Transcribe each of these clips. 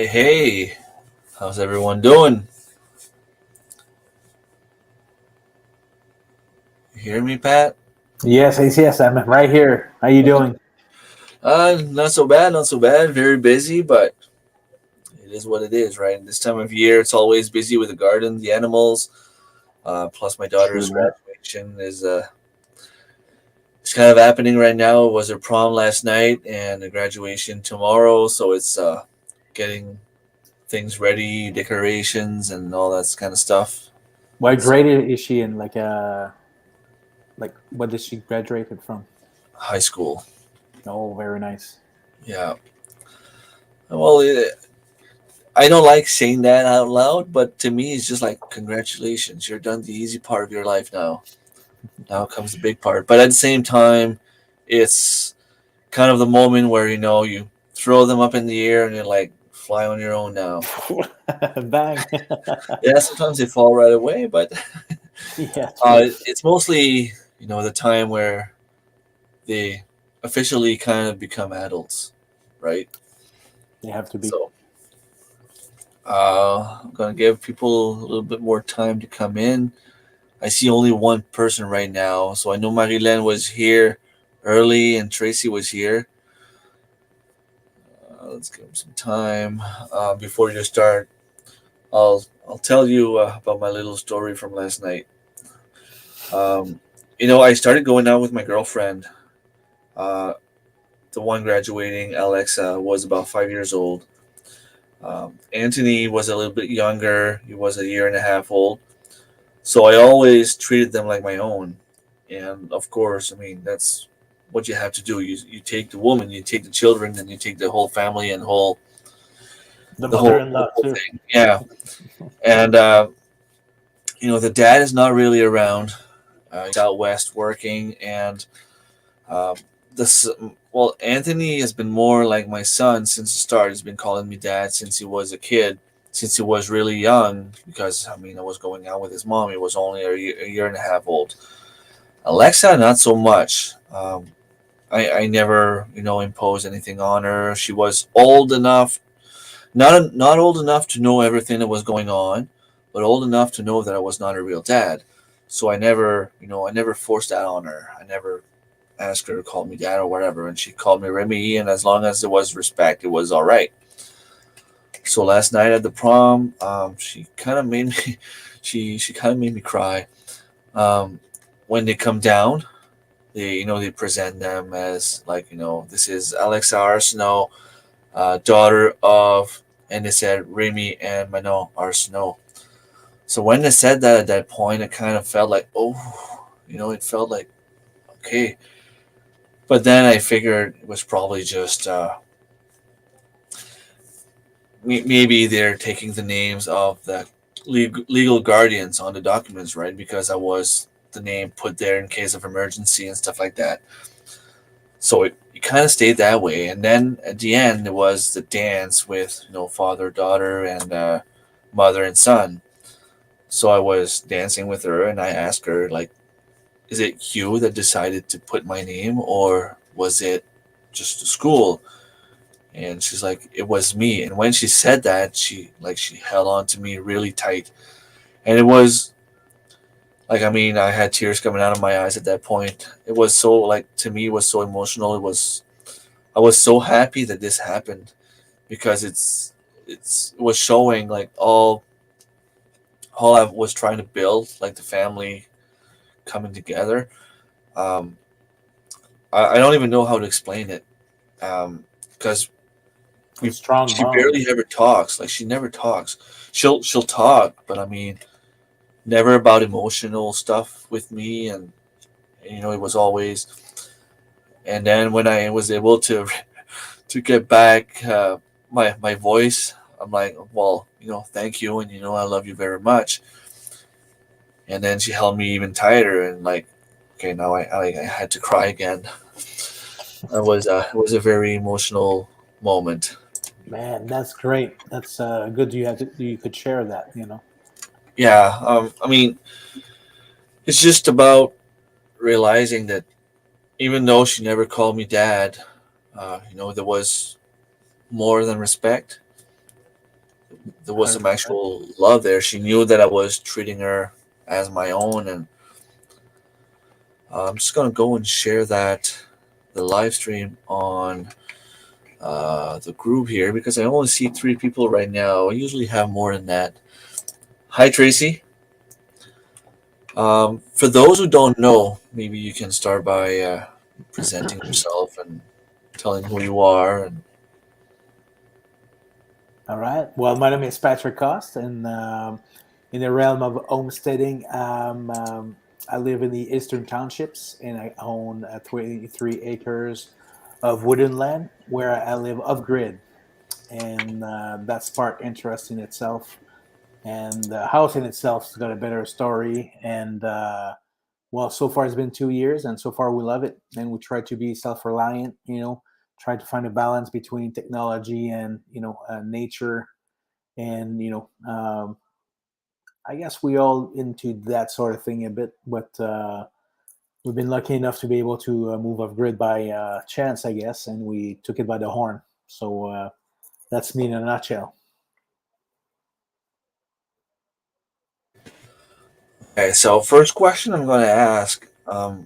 Hey, how's everyone doing? You hear me, Pat? Yes, I'm right here. How you doing? Not so bad, not so bad. Very busy, but it is what it is, right? This time of year, it's always busy with the garden, the animals. Plus, my True daughter's that. graduation is kind of happening right now. It was her prom last night and the graduation tomorrow, so it's getting things ready, decorations, and all that kind of stuff. What So, grade is she in? Like what did she graduated from? high school, Oh, very nice. yeah. Well, I don't like saying that out loud, but to me, it's just like, congratulations, you're done the easy part of your life now. Now comes the big part. But at the same time, it's kind of the moment where, you throw them up in the air and you're like, fly on your own now. Bang. Yeah, sometimes they fall right away, but Yeah, true. it's mostly, the time where they officially kind of become adults, right? They have to be. So I'm going to give people a little bit more time to come in. I see only one person right now, so I know Marilyn was here early and Tracy was here. Let's give them some time before you start. I'll tell you about my little story from last night. Um, I started going out with my girlfriend. Uh, the one graduating, Alexa, was about 5 years old. Anthony was a little bit younger. He was a year and a half old. So I always treated them like my own. And of course, I mean, that's what you have to do. You take the woman, you take the children, and you take the whole family and The the whole, the mother-in-law whole too. thing. Yeah. And, the dad is not really around. He's out west working. And um, this, well, Anthony has been more like my son since the start. He's been calling me dad since he was a kid. Since he was really young, because I mean, I was going out with his mom. He was only a year and a half old. Alexa, not so much. I never, imposed anything on her. She was old enough, not old enough to know everything that was going on, but old enough to know that I was not a real dad. So I never forced that on her. I never asked her to call me dad or whatever, and she called me Remy, and as long as there was respect, it was all right. So last night at the prom, she kind of made me, she kind of made me cry. Um, when they come down, they present them as like, this is Alexa Arsenault, daughter of, and they said Remy and Manon Arsenault. So when they said that at that point, it kind of felt like, oh, it felt like, okay. But then I figured it was probably just maybe they're taking the names of the legal guardians on the documents, right? Because I was the name put there in case of emergency and stuff like that. So it kind of stayed that way, and then at the end it was the dance with father, daughter, and mother and son. So I was dancing with her, and I asked her like, "Is it you that decided to put my name, or was it just the school?" And she's like, "It was me." And when she said that, she held on to me really tight, and it was like, I mean, I had tears coming out of my eyes at that point. It was so, like, to me, it was so emotional. I was so happy that this happened because it was showing like all I was trying to build, like the family coming together. Um, I don't even know how to explain it, because A we strong she bond. barely ever talks. Like, she never talks. She'll talk, but I mean, never about emotional stuff with me, and it was always. And then when I was able to to get back my voice, I'm like, well, thank you, and I love you very much. And then she held me even tighter, and like, okay, now I had to cry again. It was a very emotional moment. Man, that's great. That's good you could share that. Yeah, I mean, it's just about realizing that even though she never called me dad, there was more than respect. there was some 100%. actual love there. She knew that I was treating her as my own, and I'm just gonna go and share that the live stream on the group here because I only see 3 people right now. I usually have more than that. Hi, Tracy. For those who don't know, maybe you can start by presenting yourself and telling who you are. And All right. Well, my name is Patrick Coste, and in the realm of homesteading, I live in the Eastern Townships, and I own 23 acres of wooded land where I live off grid, and that's part interesting itself. And the house in itself's got a better story, and well, so far it's been 2 years, and so far we love it, and we try to be self-reliant. Try to find a balance between technology and nature, and I guess we all into that sort of thing a bit, but we've been lucky enough to be able to move off grid by chance, I guess, and we took it by the horn. So that's me in a nutshell. okay, so first question I'm going to ask. I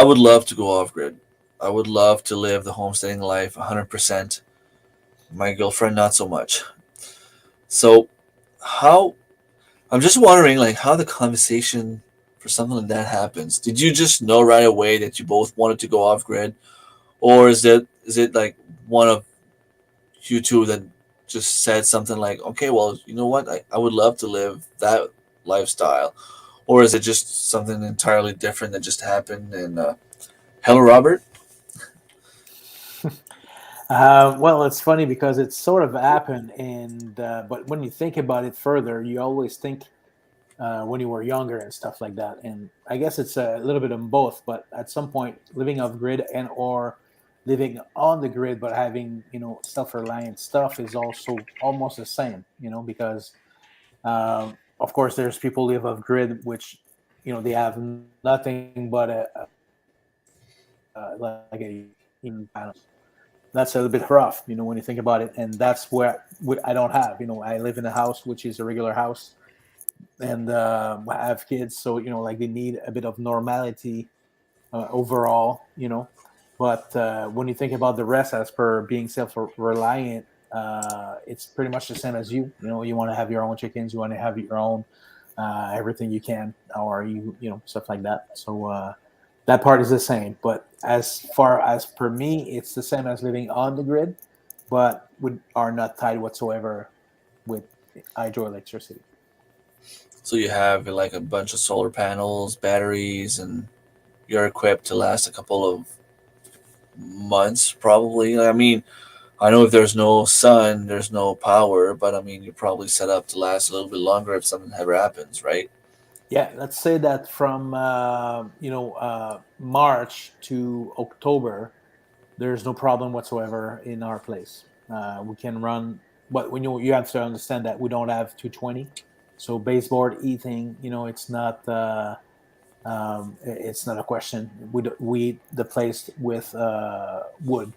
would love to go off grid. I would love to live the homesteading life 100%. My girlfriend, not so much. So, how I'm just wondering, like, how the conversation for something like that happens. Did you just know right away that you both wanted to go off grid, or is it like one of you two that just said something like, "Okay, well, you know what? I would love to live that lifestyle," or is it just something entirely different that just happened? And hello, Robert. Well, it's funny because it's sort of happened, and but when you think about it further, you always think when you were younger and stuff like that. And I guess it's a little bit of both. But at some point, living off grid and or living on the grid, but having self-reliant stuff is also almost the same. Because of course there's people live off grid which they have nothing but like a panels. That's a little bit rough, when you think about it. And that's what I don't have. I live in a house which is a regular house, and I have kids, so like they need a bit of normality overall. But when you think about the rest, as per being self-reliant, it's pretty much the same as you want to have your own chickens, you want to have your own everything you can, or stuff like that. So that part is the same. But as far as per me, it's the same as living on the grid, but we are not tied whatsoever with hydroelectricity. So you have like a bunch of solar panels, batteries, and you're equipped to last a couple of months, probably. I mean, I know if there's no sun, there's no power, but I mean, you're probably set up to last a little bit longer if something ever happens, right? Yeah, let's say that from March to October, there's no problem whatsoever in our place. We can run, but when you have to understand that we don't have 220, so baseboard eating, it's not a question. We the place with wood,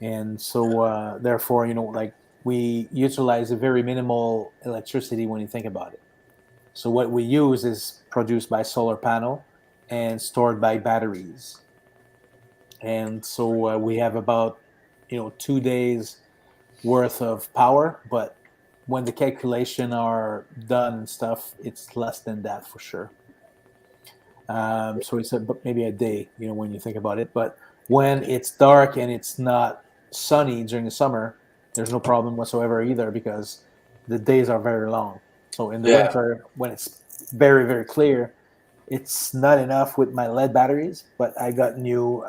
and so therefore like we utilize a very minimal electricity when you think about it. So what we use is produced by solar panel and stored by batteries. And so we have about 2 days worth of power, but when the calculation are done and stuff, it's less than that for sure. So it's maybe a day, when you think about it. But when it's dark and it's not sunny during the summer, there's no problem whatsoever either, because the days are very long. So in the Yeah, winter, when it's very, very clear, it's not enough with my lead batteries, but I got new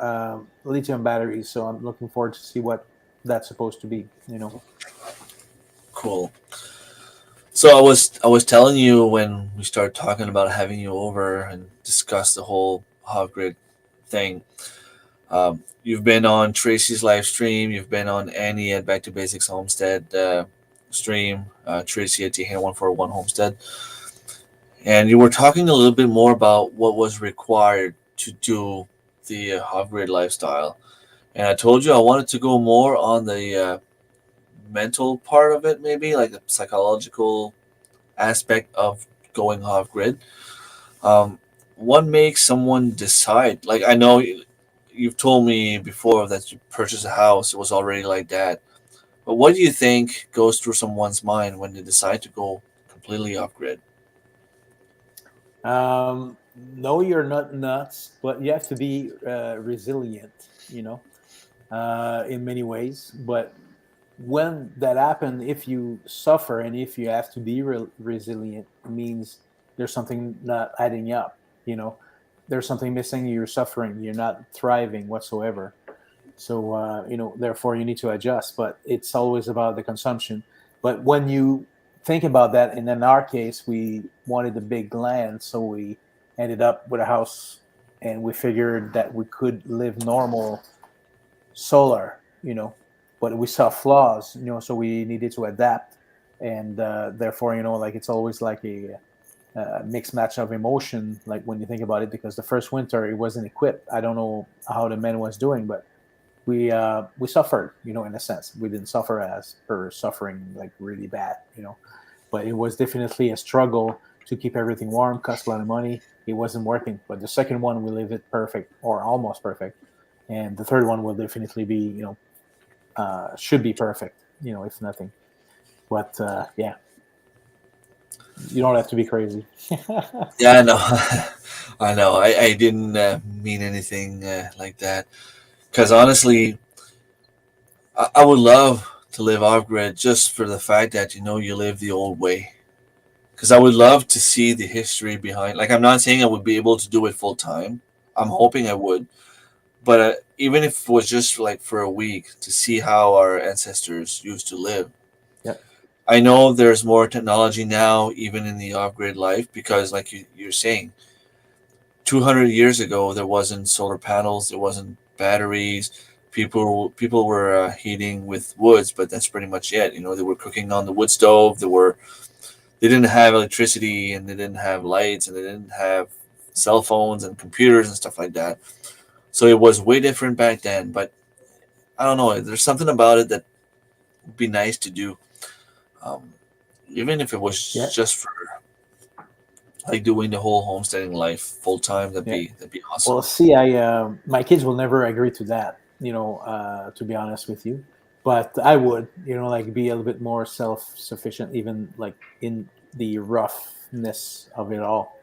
lithium batteries. So I'm looking forward to see what that's supposed to be. cool. So I was telling you when we started talking about having you over and discuss the whole hot grid thing. You've been on Tracy's live stream. You've been on Annie at Back to Basics Homestead stream. Tracy at TH141 Homestead, and you were talking a little bit more about what was required to do the hot grid lifestyle. And I told you I wanted to go more on the mental part of it, maybe like the psychological aspect of going off grid. Um, what makes someone decide? Like I know you've told me before that you purchased a house, it was already like that. But what do you think goes through someone's mind when they decide to go completely off grid? No, you're not nuts, but you have to be resilient, in many ways. But when that happens, if you suffer and if you have to be resilient, it means there's something not adding up. There's something missing. You're suffering. You're not thriving whatsoever. So therefore, you need to adjust. But it's always about the consumption. But when you think about that, and in our case, we wanted the big land, so we ended up with a house, and we figured that we could live normal solar, but we saw flaws, so we needed to adapt, and therefore, like it's always like a mixed match of emotion, like when you think about it, because the first winter it wasn't equipped. I don't know how the man was doing, but we suffered, in a sense. We didn't suffer as per suffering like really bad, but it was definitely a struggle to keep everything warm, cost a lot of money. It wasn't working. But the second one we live it perfect or almost perfect, and the third one will definitely be, should be perfect, if nothing. But yeah, you don't have to be crazy. Yeah, I know. I know. I didn't mean anything like that. Because honestly, I would love to live off grid just for the fact that you live the old way. Because I would love to see the history behind. Like I'm not saying I would be able to do it full time. I'm hoping I would, but even if it was just like for a week to see how our ancestors used to live. Yeah, I know there's more technology now, even in the off grid life, because like you're saying, 200 years ago there wasn't solar panels, there wasn't batteries. People were heating with woods, but that's pretty much it. They were cooking on the wood stove. They didn't have electricity, and they didn't have lights, and they didn't have cell phones and computers and stuff like that. So it was way different back then. But I don't know. There's something about it that would be nice to do, um, even if it was yeah, just for like doing the whole homesteading life full time. That'd yeah. be Well, awesome. see, I my kids will never agree to that, to be honest with you. But I would, like be a little bit more self-sufficient, even like in the roughness of it all,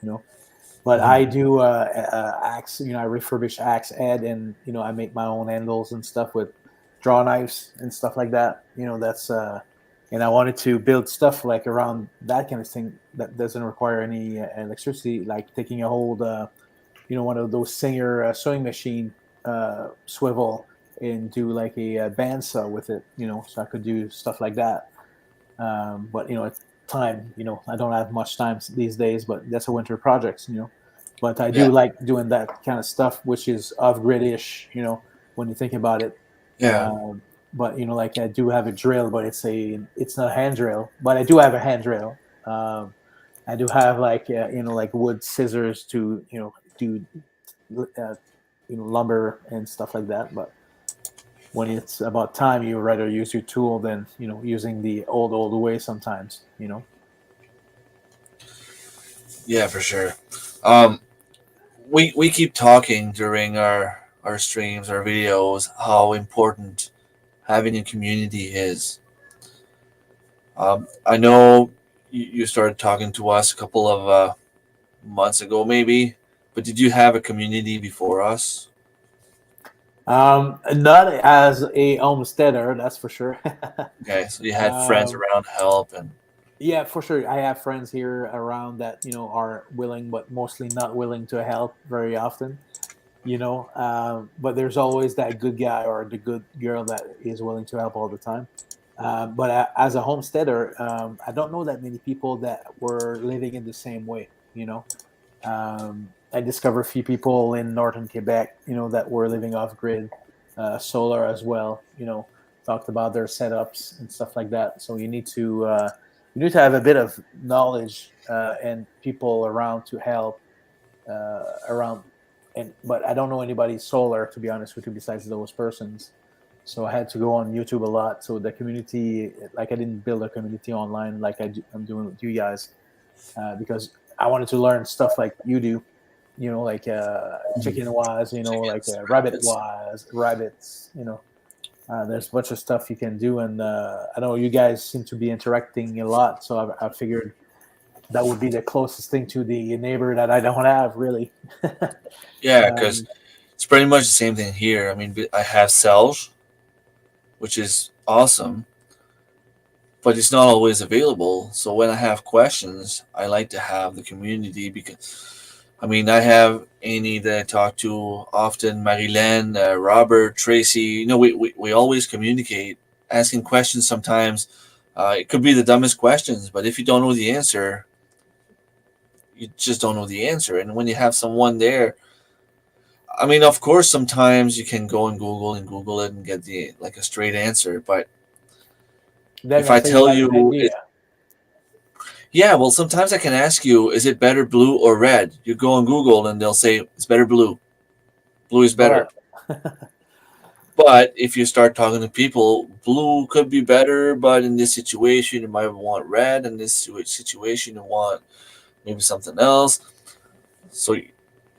But Mhm. I do axe, I refurbish axe ed, and I make my own handles and stuff with draw knives and stuff like that. That's and I wanted to build stuff like around that kind of thing that doesn't require any electricity, like taking a hold. One of those Singer sewing machine swivel and do like a bandsaw with it, so I could do stuff like that. But it's time, I don't have much time these days, but that's a winter project, But I Yeah, do like doing that kind of stuff, which is off grid-ish, when you think about it. yeah, Um, but like I do have a drill, but it's not a hand drill, but I do have a hand drill. I do have like like wood scissors to do uh, lumber and stuff like that. But when it's about time, you rather use your tool than using the old way sometimes. yeah, for sure. Um, we keep talking during our streams, our videos, how important having a community is. I know you started talking to us a couple of months ago, maybe, but did you have a community before us? Not as a homesteader, that's for sure. Okay, so you had friends um, around to help, and yeah, for sure. I have friends here around that are willing, but mostly not willing to help very often. But there's always that good guy or the good girl that is willing to help all the time. But as a homesteader, I don't know that many people that were living in the same way. I discovered a few people in northern Quebec, that were living off grid, solar as well. Talked about their setups and stuff like that. So you need to have a bit of knowledge and people around to help around. And but I don't know anybody solar, to be honest with you, besides those persons. so I had to go on YouTube a lot. So the community, like I didn't build a community online like I'm doing with you guys, because I wanted to learn stuff like you do, like chicken wise, like Chickens, rabbit rabbits. wise, rabbits, there's a bunch of stuff you can do, and I know you guys seem to be interacting a lot, so I figured that would be the closest thing to the neighbor that I don't have really. Yeah, because um, it's pretty much the same thing here. I mean, I have cells, which is awesome, but it's not always available. So when I have questions, I like to have the community because, I mean, I have Annie that I talk to often, Marilyn, Robert, Tracy. We always communicate, asking questions sometimes. It could be the dumbest questions, but if you don't know the answer, you just don't know the answer. And when you have someone there, I mean, of course, sometimes you can go and Google it and get the like a straight answer. But they're if gonna I say you tell got an you, idea. yeah, well, sometimes I can ask you, is it better blue or red? You go on Google and they'll say it's better blue. Blue is better. But But if you start talking to people, blue could be better, but in this situation, you might want red. In this situation, you want maybe something else. So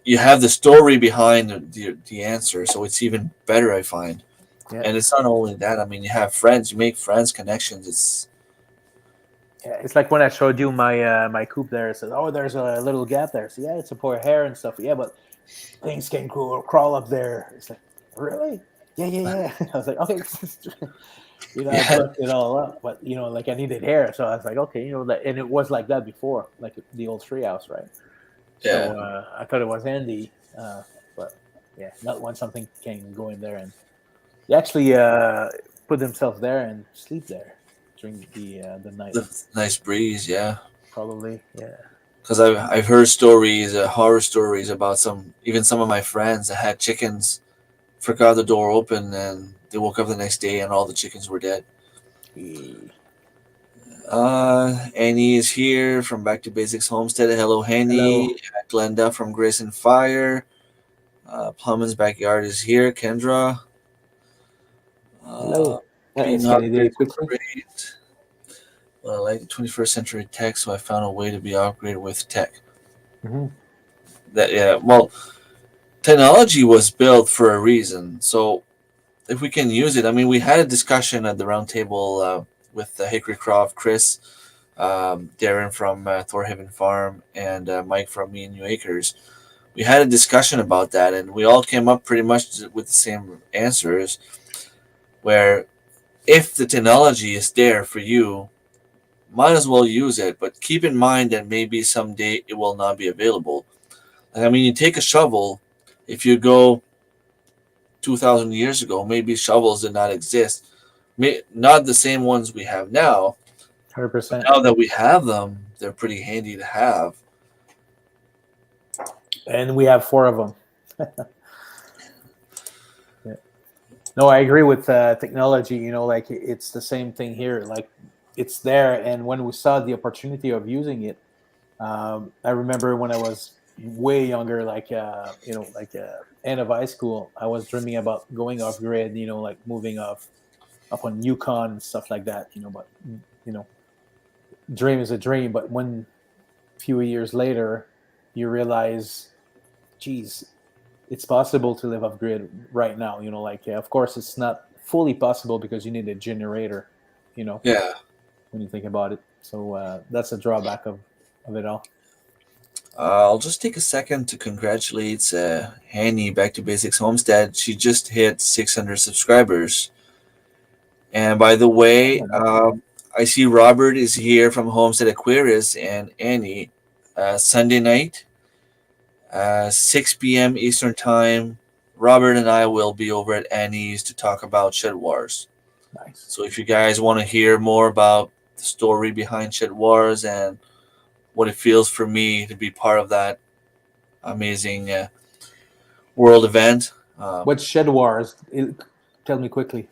you have the story behind the answer, so it's even better, I find. yeah, And it's not only that. I mean, you have friends, you make friends, connections. It's yeah, it's like when I showed you my coop there. It says, "Oh, there's a little gap there." So yeah, it's a poor hair and stuff. Yeah, but things can crawl up there. It's like, really? Yeah, yeah, yeah. I was like, okay, I yeah, built it all up, but like I needed hair, so I was like, okay, and it was like that before, like the old tree house, right? yeah. So I thought it was handy, but yeah, not when something can go in there and they actually put themselves there and sleep there during the night, The nice breeze, yeah. probably. Yeah. Because I've heard stories, horror stories about some of my friends that had chickens, forgot the door open, and they woke up the next day and all the chickens were dead. Eh, Annie is here from Back to Basics Homestead. Hello, hello, Annie. Glenda from Grace and Fire. Plumman's Backyard is here. Kendra. Uh, hello. Being Scan it upgrades are quickly. great. Well, I like the 21st century tech, so I found a way to be upgraded with tech. Hmm. That yeah, well, technology was built for a reason. So if we can use it, I mean, we had a discussion at the round table with Hickory Croft, Chris, Darren from Thorhaven Farm, and Mike from Me and New Acres. We had a discussion about that, and we all came up pretty much with the same answers. Where if the technology is there for you, might as well use it, but keep in mind that maybe someday it will not be available. I mean, you take a shovel. If you go 2,000 years ago, maybe shovels did not exist. Not the same ones we have now, Hundred but percent. now that we have them, they're pretty handy to have. And we have four of them. Yeah. No, I agree with technology. Like it's the same thing here. Like it's there, and when we saw the opportunity of using it, I remember when I was way younger, like like end of high school, I was dreaming about going off grid. Like moving off up on Yukon and stuff like that. But you know, dream is a dream. But when few years later, you realize, geez, it's possible to live off grid right now. Like of course it's not fully possible because you need a generator. You know, Yeah. when you think about it. So that's a drawback of it all. I'll just take a second to congratulate Hanny Back to Basics Homestead. She just hit 600 subscribers. And by the way, Oh, nice. I see Robert is here from Homestead Aquarius and Annie. Sunday night, 6 p.m. Eastern Time. Robert and I will be over at Annie's to talk about Shed Wars. Nice. So if you guys want to hear more about the story behind Shed Wars and what it feels for me to be part of that amazing world event, What's Shed Wars? Tell me quickly.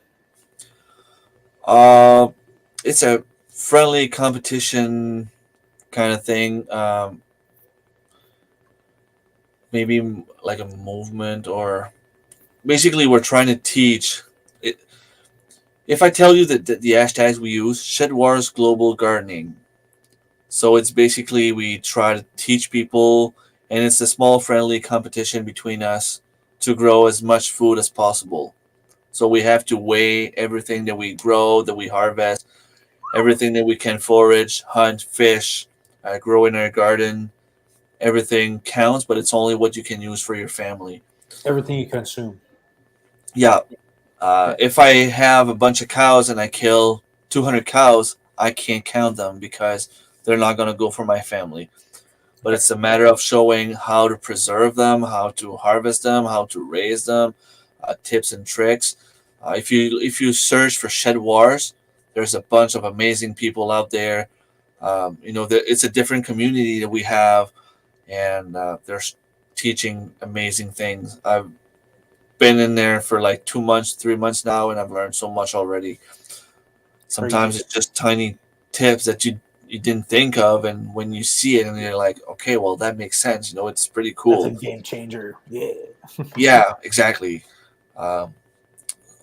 uh, it's a friendly competition kind of thing. Maybe like a movement, or basically we're trying to teach it. If I tell you that the hashtags we use, Shed Wars Global Gardening. So it's basically we try to teach people, and it's a small friendly competition between us to grow as much food as possible. So we have to weigh everything that we grow, that we harvest, everything that we can forage, hunt, fish, grow in our garden. Everything counts, but it's only what you can use for your family. Everything you consume. Yeah. Yeah, If I have a bunch of cows and I kill 200 cows, I can't count them because they're not going to go for my family. But okay. it's a matter of showing how to preserve them, how to harvest them, how to raise them, tips and tricks. If you search for Shed Wars, there's a bunch of amazing people out there. It's a different community that we have, and they're teaching amazing things. I've been in there for like 2 months, 3 months now, and I've learned so much already. Sometimes Crazy. it's just tiny tips that you didn't think of, and when you see it, and you're like, okay, well that makes sense. It's pretty That's a cool. game changer. Yeah. Yeah, exactly. Um,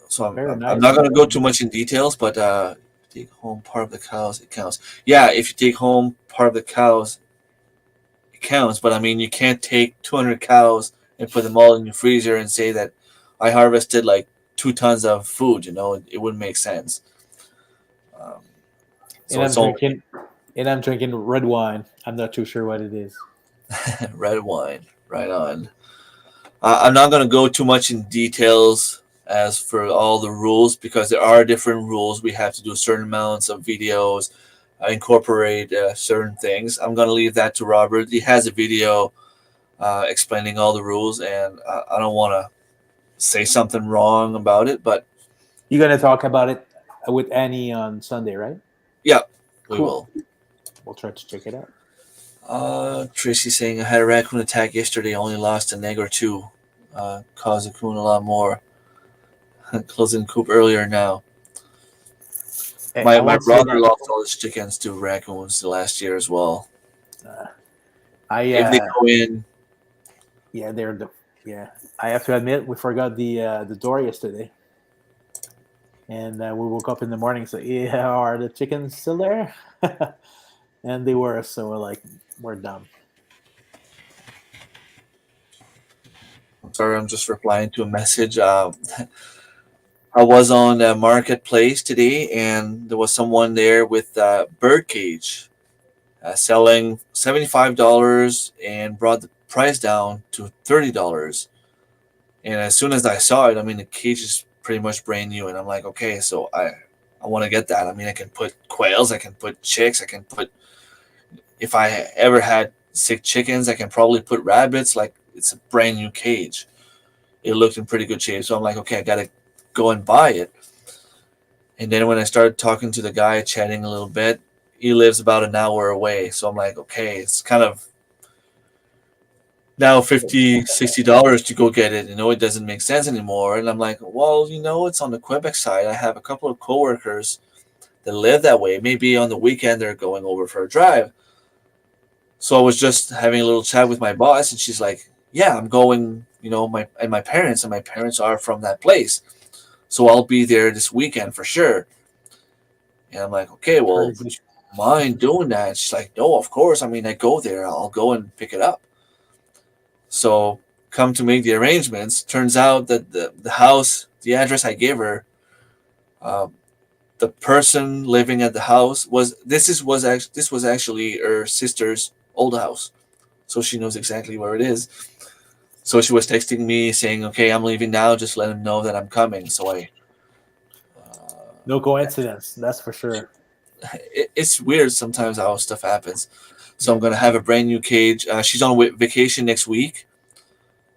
so Very I'm nice, not gonna man. go too much in details, but take home part of the cows, it counts. Yeah, if you take home part of the cows, it counts. But I mean, you can't take 200 cows and put them all in your freezer and say that I harvested like 2 tons of food. It wouldn't make sense. Um, And so I'm it's only drinking and I'm drinking red wine. I'm not too sure what it is. red wine. Right on. I'm not going to go too much in details as for all the rules because there are different rules. We have to do certain amounts of videos, incorporate certain things. I'm going to leave that to Robert. He has a video explaining all the rules, and I don't want to say something wrong about it, but You're gonna talk about it with Annie on Sunday, right? yeah, we Cool. will. We'll try to check it out. Tracy saying I had a raccoon attack yesterday, only lost an egg or two. Caused the coon a lot more. Closing coop earlier now. I My want to say brother that lost all his chickens to raccoons the last year as well. uh, I If they go in, yeah, yeah. I have to admit we forgot the door yesterday, and we woke up in the morning. So yeah, are the chickens still there? And they were. So we're like, we're dumb. I'm sorry, I'm just replying to a message. I was on a marketplace today, and there was someone there with a bird cage selling $75 and brought the price down to $30. And as soon as I saw it, I mean, the cage is pretty much brand new, and I'm like, okay, so I want to get that. I mean, I can put quails, I can put chicks, I can put if I ever had sick chickens, I can probably put rabbits. Like it's a brand new cage. It looked in pretty good shape, so I'm like, okay, I gotta go and buy it. And then when I started talking to the guy, chatting a little bit, he lives about an hour away. So I'm like, okay, it's kind of now $50, $60 to go get it. It doesn't make sense anymore. And I'm like, well, it's on the Quebec side. I have a couple of coworkers that live that way. Maybe on the weekend they're going over for a drive. So I was just having a little chat with my boss, and she's like, "Yeah, I'm going. My parents are from that place, so I'll be there this weekend for sure." And I'm like, "Okay, well, Crazy. would you mind doing that?" She's like, "No, of course. I mean, I go there. I'll go and pick it up." So come to make the arrangements. Turns out that the house, the address I gave her, um, the person living at the house this was actually her sister's old house, so she knows exactly where it is. So she was texting me saying, "Okay, I'm leaving now. Just let him know that I'm coming." So No coincidence, that's for sure. it's weird sometimes how stuff happens. So I'm Yeah. gonna have a brand new cage. She's on vacation next week.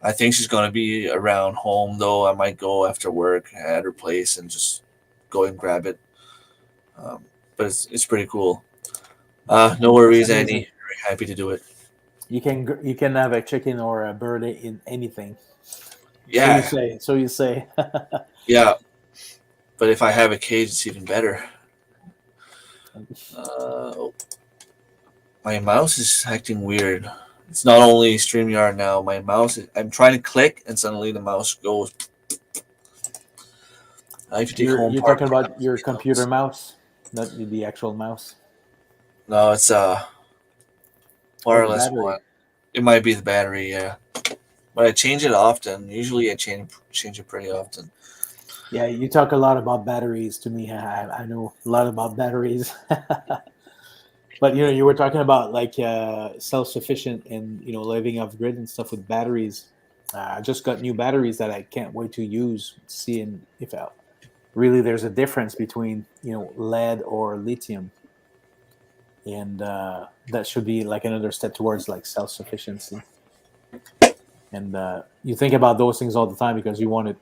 I think she's gonna be around home though. I might go after work at her place and just go and grab it. Um, but it's pretty cool. No That's worries, amazing. Annie. Very happy to do it. You can have a chicken or a bird in anything. So you Yeah, say. So you say. yeah. But if I have a cage, it's even better. Oh, my mouse is acting weird. It's not only StreamYard now. My mouse, I'm trying to click, and suddenly the mouse goes. I like to take home You're part talking about perhaps your computer Windows. mouse, not the actual mouse. No, it's a Oh, the wireless battery. one. It might be the battery, yeah. But I change it often. Usually I change it pretty often. Yeah, you talk a lot about batteries to me. I know a lot about batteries. But you were talking about like self-sufficient and living off grid and stuff with batteries. I just got new batteries that I can't wait to use, seeing if really there's a difference between lead or lithium, and that should be like another step towards like self-sufficiency. And you think about those things all the time because you want to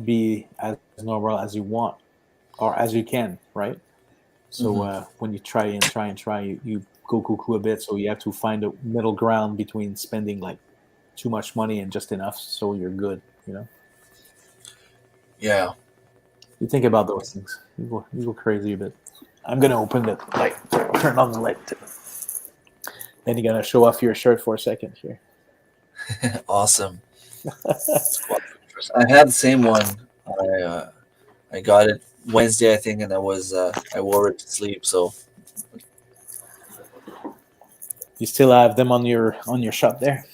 be as normal as you want or as you can, right? So Hmm. when you try and try and try, you go cuckoo a bit. So you have to find a middle ground between spending like too much money and just enough, so you're good. Yeah. You think about those things. You go crazy a bit. I'm gonna open the light. Turn on the light. Then you're gonna show off your shirt for a second here. Awesome. Squad Fortress. I had the same one. I got it Wednesday, I think, and I wore it to sleep. So You still have them on your shop there.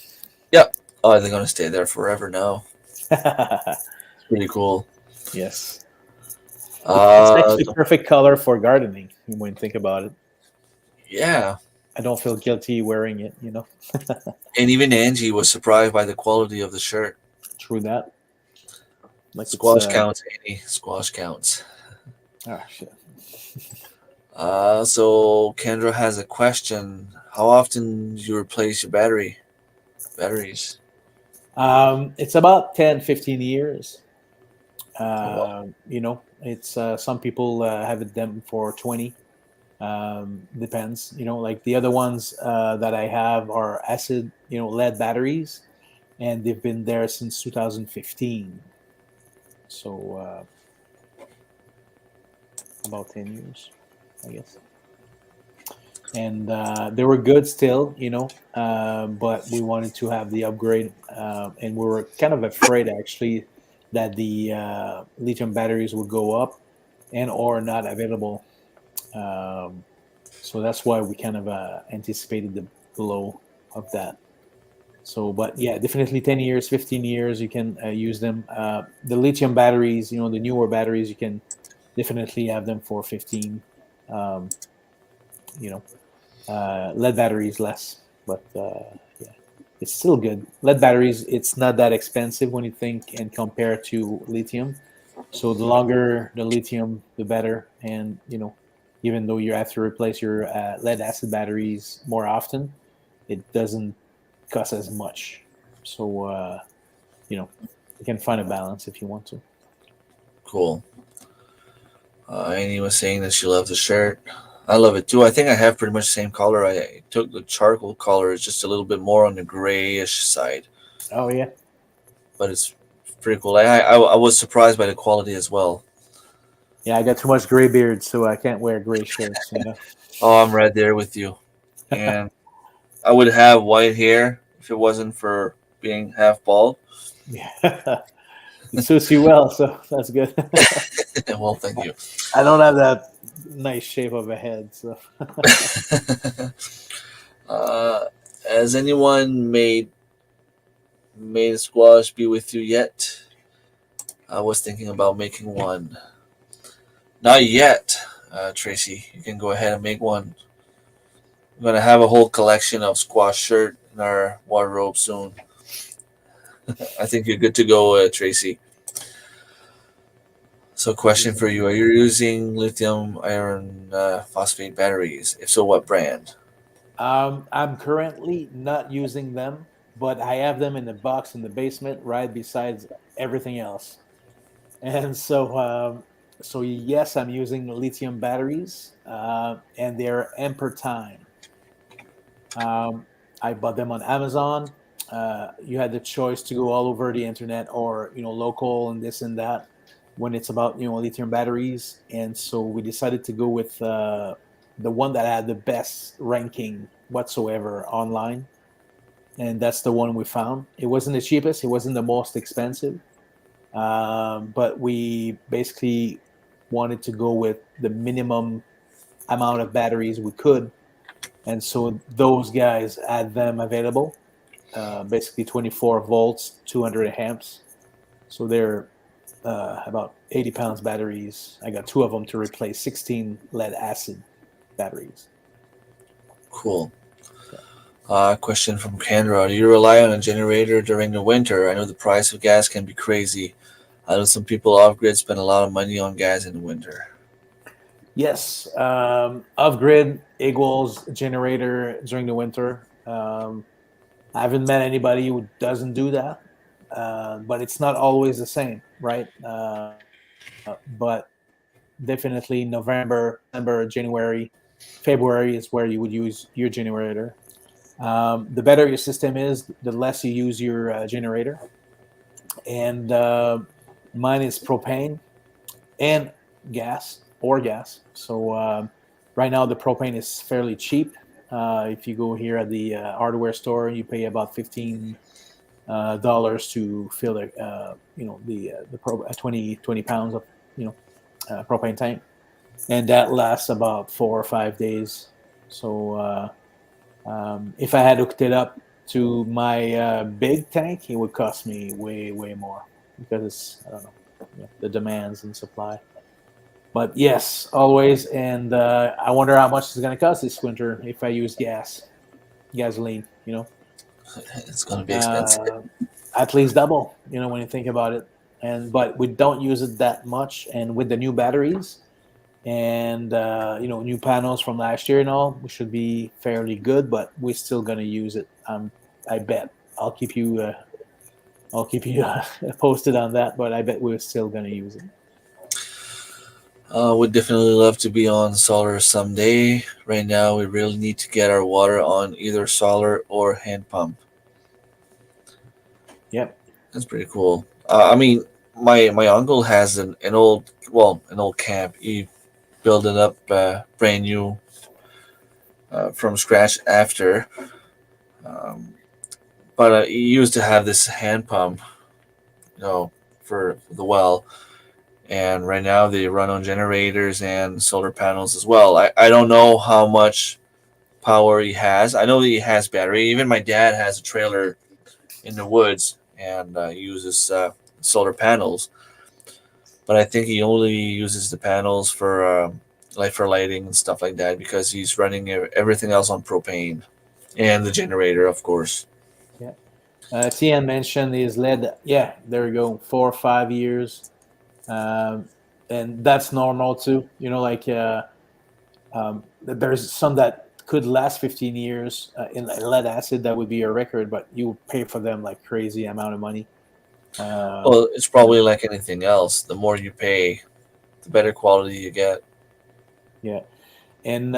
yeah. Oh, they're gonna stay there forever now. It's pretty cool. Yes, it's Uh, actually perfect color for gardening when you think about it. yeah. I don't feel guilty wearing it. And even Angie was surprised by the quality of the shirt. Through that, like it's Squash counts, Annie. Squash counts. oh shit. So Kendra has a question. How often do you replace your batteries? It's about 10, 15 years. Oh, wow. It's some people have it them for 20. Depends. Like the other ones that I have are acid, lead batteries, and they've been there since 2015. So about 10 years, I guess. And they were good still, but we wanted to have the upgrade, and we were kind of afraid actually that the lithium batteries would go up and or not available. Um, so that's why we kind of anticipated the blow of that. So, but yeah, definitely 10 years, 15 years, you can use them. The lithium batteries, the newer batteries, you can definitely have them for 15. Um, you know, lead batteries less, but yeah, it's still good. Lead batteries, it's not that expensive when you think and compare to lithium. So the longer the lithium, the better. And even though you have to replace your lead acid batteries more often, it doesn't cost as much. So you know, you can find a balance if you want to. Cool. Annie was saying that she loves the shirt. I love it too. I think I have pretty much the same color. I took the charcoal color. It's just a little bit more on the grayish side, Oh yeah, but it's pretty cool. I was surprised by the quality as well. yeah. I got too much gray beard, so I can't wear gray shirts. Oh, I'm right there with you. And I would have white hair if it wasn't for being half bald. Yeah, it suits you well, so that's good. Well, thank you. I don't have that nice shape of a head, so uh, has anyone made a squash be with you yet? I was thinking about making one. Not yet, Tracy. You can go ahead and make one. I'm gonna have a whole collection of squash shirt in our wardrobe soon. I think you're good to go, Tracy. So, question for you: Are you using lithium iron phosphate batteries? If so, what brand? I'm currently not using them, but I have them in the box in the basement, right besides everything else. And so yes, I'm using lithium batteries, and they're Amper Time. Um, I bought them on Amazon. You had the choice to go all over the internet or local and this and that when it's about lithium batteries, and so we decided to go with the one that had the best ranking whatsoever online, and that's the one we found. It wasn't the cheapest, it wasn't the most expensive, But we basically wanted to go with the minimum amount of batteries we could, and so those guys had them available. Basically, 24 volts, 200 amps. So they're about 80 pounds batteries. I got two of them to replace 16 lead acid batteries. Cool. Yeah. Question from Kendra. Do you rely on a generator during the winter? I know the price of gas can be crazy. I know some people off grid spend a lot of money on gas in the winter. Yes, off grid equals generator during the winter. I haven't met anybody who doesn't do that, but it's not always the same, right? But definitely November, December, January, February is where you would use your generator. The better your system is, the less you use your generator. And mine is propane and gas. So right now the propane is fairly cheap. If you go here at the hardware store, you pay about $15 to fill the 20 pounds of you know propane tank, and that lasts about 4 or 5 days. So if I had hooked it up to my big tank, it would cost me way more because it's, I don't know, the demands and supply. But yes, always. And I wonder how much it's going to cost this winter if I use gasoline. It's going to be expensive. Uh, at least double. When you think about it. And but we don't use it that much. And with the new batteries and new panels from last year and all, we should be fairly good. But we're still going to use it. I bet. I'll keep you. I'll keep you posted on that. But I bet we're still going to use it. Would definitely love to be on solar someday. Right now, we really need to get our water on either solar or hand pump. Yep. That's pretty cool. I mean, my uncle has an old camp. He built it up brand new from scratch after. Um, but he used to have this hand pump, you know, for the well. And right now they run on generators and solar panels as well. I don't know how much power he has. I know he has battery. Even my dad has a trailer in the woods and uses solar panels. But I think he only uses the panels for like for lighting and stuff like that because he's running everything else on propane and the generator, of course. Yeah. Tian mentioned his lead. Yeah, there you go. 4 or 5 years, um, and that's normal too. There's some that could last 15 years in lead acid. That would be a record, but you pay for them like crazy amount of money. Well, it's You know, probably like anything else. The more you pay, the better quality you get. yeah. And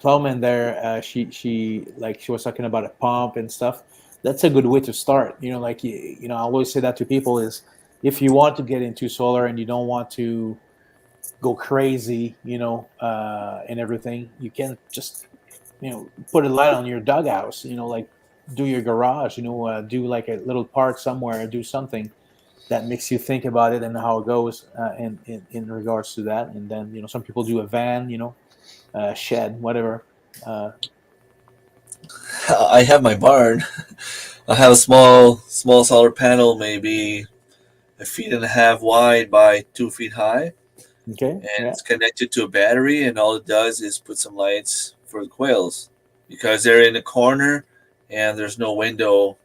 Plowman there, she was talking about a pump and stuff. That's a good way to start. I always say that to people is if you want to get into solar and you don't want to go crazy, and everything, you can just put a light on your dug house. Like do your garage. Do like a little part somewhere, do something that makes you think about it and how it goes in regards to that. And then some people do a van, shed, whatever. Uh, I have my barn. I have a small solar panel, maybe a feet and a half wide by 2 feet high, okay, and yeah, it's connected to a battery. And all it does is put some lights for the quails because they're in a corner and there's no window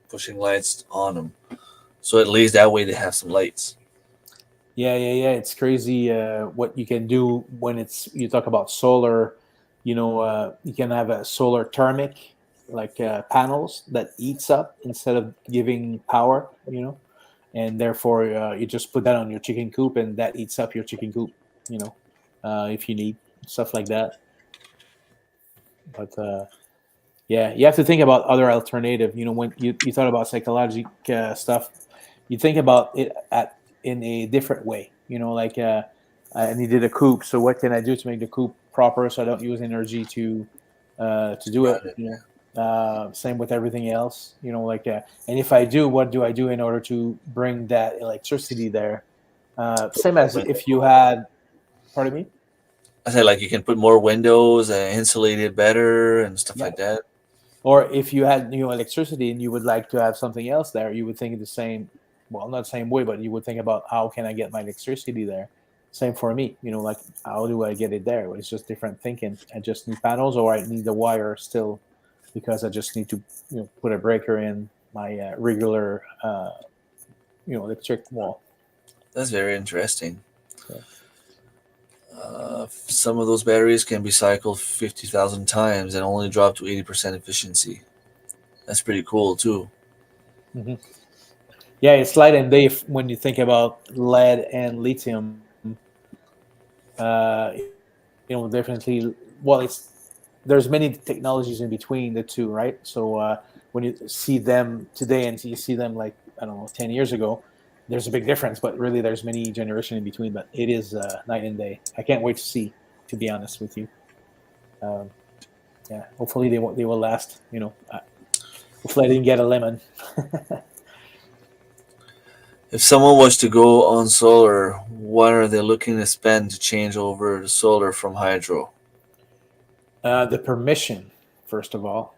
pushing lights on them. So at least that way they have some lights. yeah. It's crazy what you can do when you talk about solar. You can have a solar thermic, like panels that eats up instead of giving power. And therefore you just put that on your chicken coop, and that eats up your chicken coop. If you need stuff like that, but yeah, you have to think about other alternative. When you thought about psychological stuff, you think about it in a different way. Like I needed a coop, so what can I do to make the coop proper so I don't use energy to do Run it? it. Same with everything else, and if I do, what do I do in order to bring that electricity there? Put Same more as if you windows. had, pardon me? I said like you can put more windows and insulate it better and stuff Yeah. like that. Or if you had electricity and you would like to have something else there, you would think the same, well, not the same way, but you would think about how can I get my electricity there. Same for me, like how do I get it there? Well, it's just different thinking. I just need panels, or I need the wire still, because I just need to put a breaker in my regular electric wall. That's very interesting. Yeah. Some of those batteries can be cycled 50,000 times and only drop to 80% efficiency. That's pretty cool too. Hmm. Yeah, it's light and day when you think about lead and lithium. Definitely. Well, there's many technologies in between the two, right? So when you see them today and you see them like I don't know 10 years ago, there's a big difference. But really, there's many generation in between. But it is night and day. I can't wait to see. To be honest with you, um, yeah. Hopefully they will last. Hopefully I didn't get a lemon. If someone was to go on solar, what are they looking to spend to change over to solar from hydro? The permission, first of all.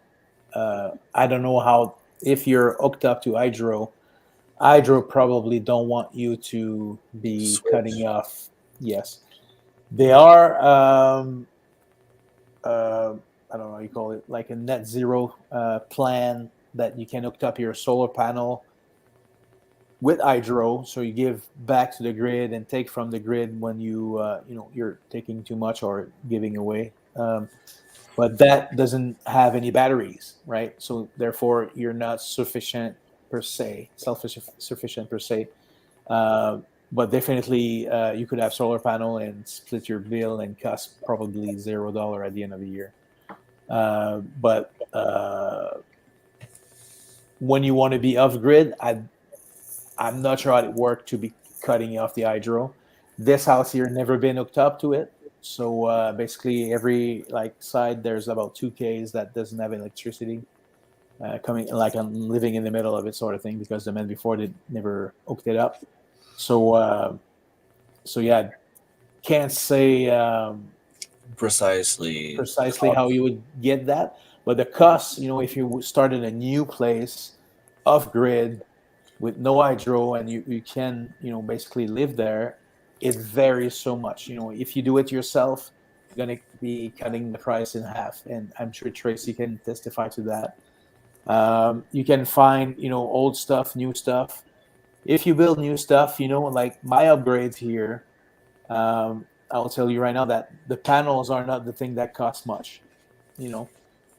I don't know how if you're hooked up to hydro probably don't want you to be cutting Switch. off. Yes, they are. Uh, I don't know how you call it, like a net zero plan that you can hook up your solar panel with hydro, so you give back to the grid and take from the grid when you're taking too much or giving away. But that doesn't have any batteries, right? So therefore, you're not sufficient per se, self-sufficient per se. Uh, but definitely, you could have solar panel and split your bill and cost probably $0 at the end of the year. But when you want to be off grid, I'm not sure how it worked to be cutting off the hydro. This house here never been hooked up to it, so basically every like side there's about 2 Ks that doesn't have electricity coming. Like I'm living in the middle of it, sort of thing, because the man before did never hooked it up. So so yeah, can't say Precisely. precisely how you would get that, but the cost, if you started a new place off grid with no hydro and you can basically live there, it varies so much. If you do it yourself, you're going to be cutting the price in half, and I'm sure Tracy can testify to that. You can find old stuff, new stuff. If you build new stuff, like my upgrades here, I'll tell you right now that the panels are not the thing that cost much. you know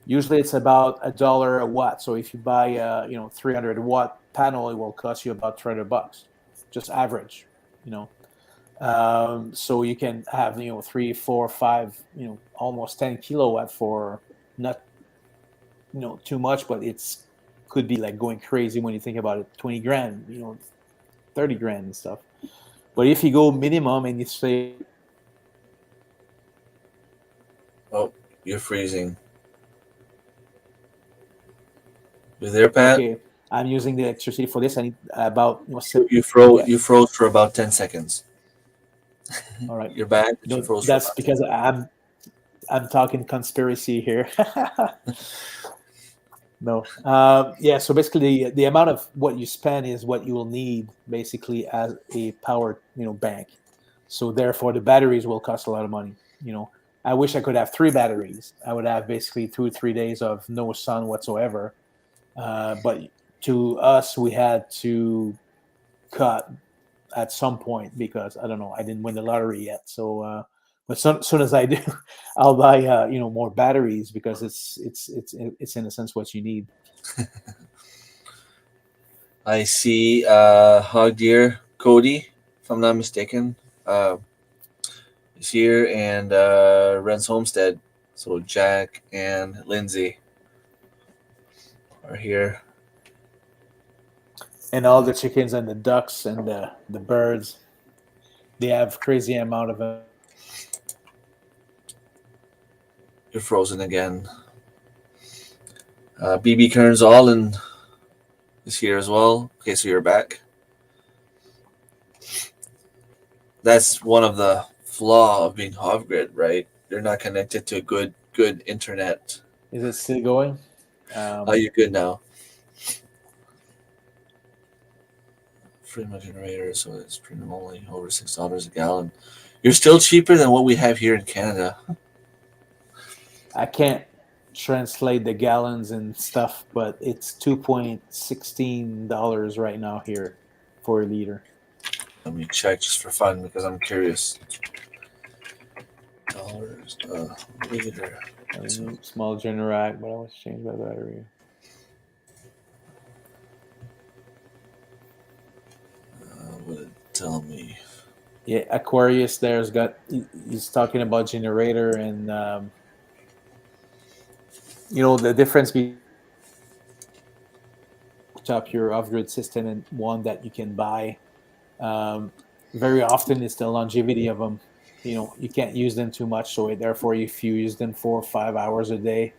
Usually it's about $1 a watt. So if you buy a 300-watt panel, it will cost you about $300, just average. You know, so you can have 3, 4, 5, almost 10 kilowatt for not too much, but it's could be like going crazy when you think about it. 20 grand, 30 grand and stuff. But if you go minimum and you say, okay, I'm using the electricity for this, I need Oh, about you're freezing. You there, Pat? $7. You Yeah. froze. You froze for about 10 seconds. All right. You're back, but you froze for That's about 10 because seconds. I'm talking conspiracy here. No. Yeah. So basically, the amount of what you spend is what you will need basically as a power, bank. So therefore, the batteries will cost a lot of money. I wish I could have three batteries. I would have basically 2 or 3 days of no sun whatsoever. But to us, we had to cut at some point because I don't know, I didn't win the lottery yet. So, but soon as I do, I'll buy more batteries because it's in a sense what you need. I see Hog Deer Cody, if I'm not mistaken, uh, is here, and Ren's Homestead. So Jack and Lindsay are here. And all the chickens and the ducks and the birds, they have crazy amount of You're frozen again. BB Kearns all in is here as well. Okay, so you're back. That's one of the flaw of being off grid, right? You're not connected to a good internet. Is it still going? You're good now. Freeman generator, so it's premium only over $6 a gallon. You're still cheaper than what we have here in Canada. I can't translate the gallons and stuff, but it's $2.16 right now here for a liter. Let me check just for fun because I'm curious. Dollars liter. So Small Generac, but I want to change my battery. would it tell me? Yeah, Aquarius there's got he's talking about generator and the difference between top your off-grid system and one that you can buy. Um, Very often it's the longevity of them. You can't use them too much, so therefore if you use them 4 or 5 hours a day,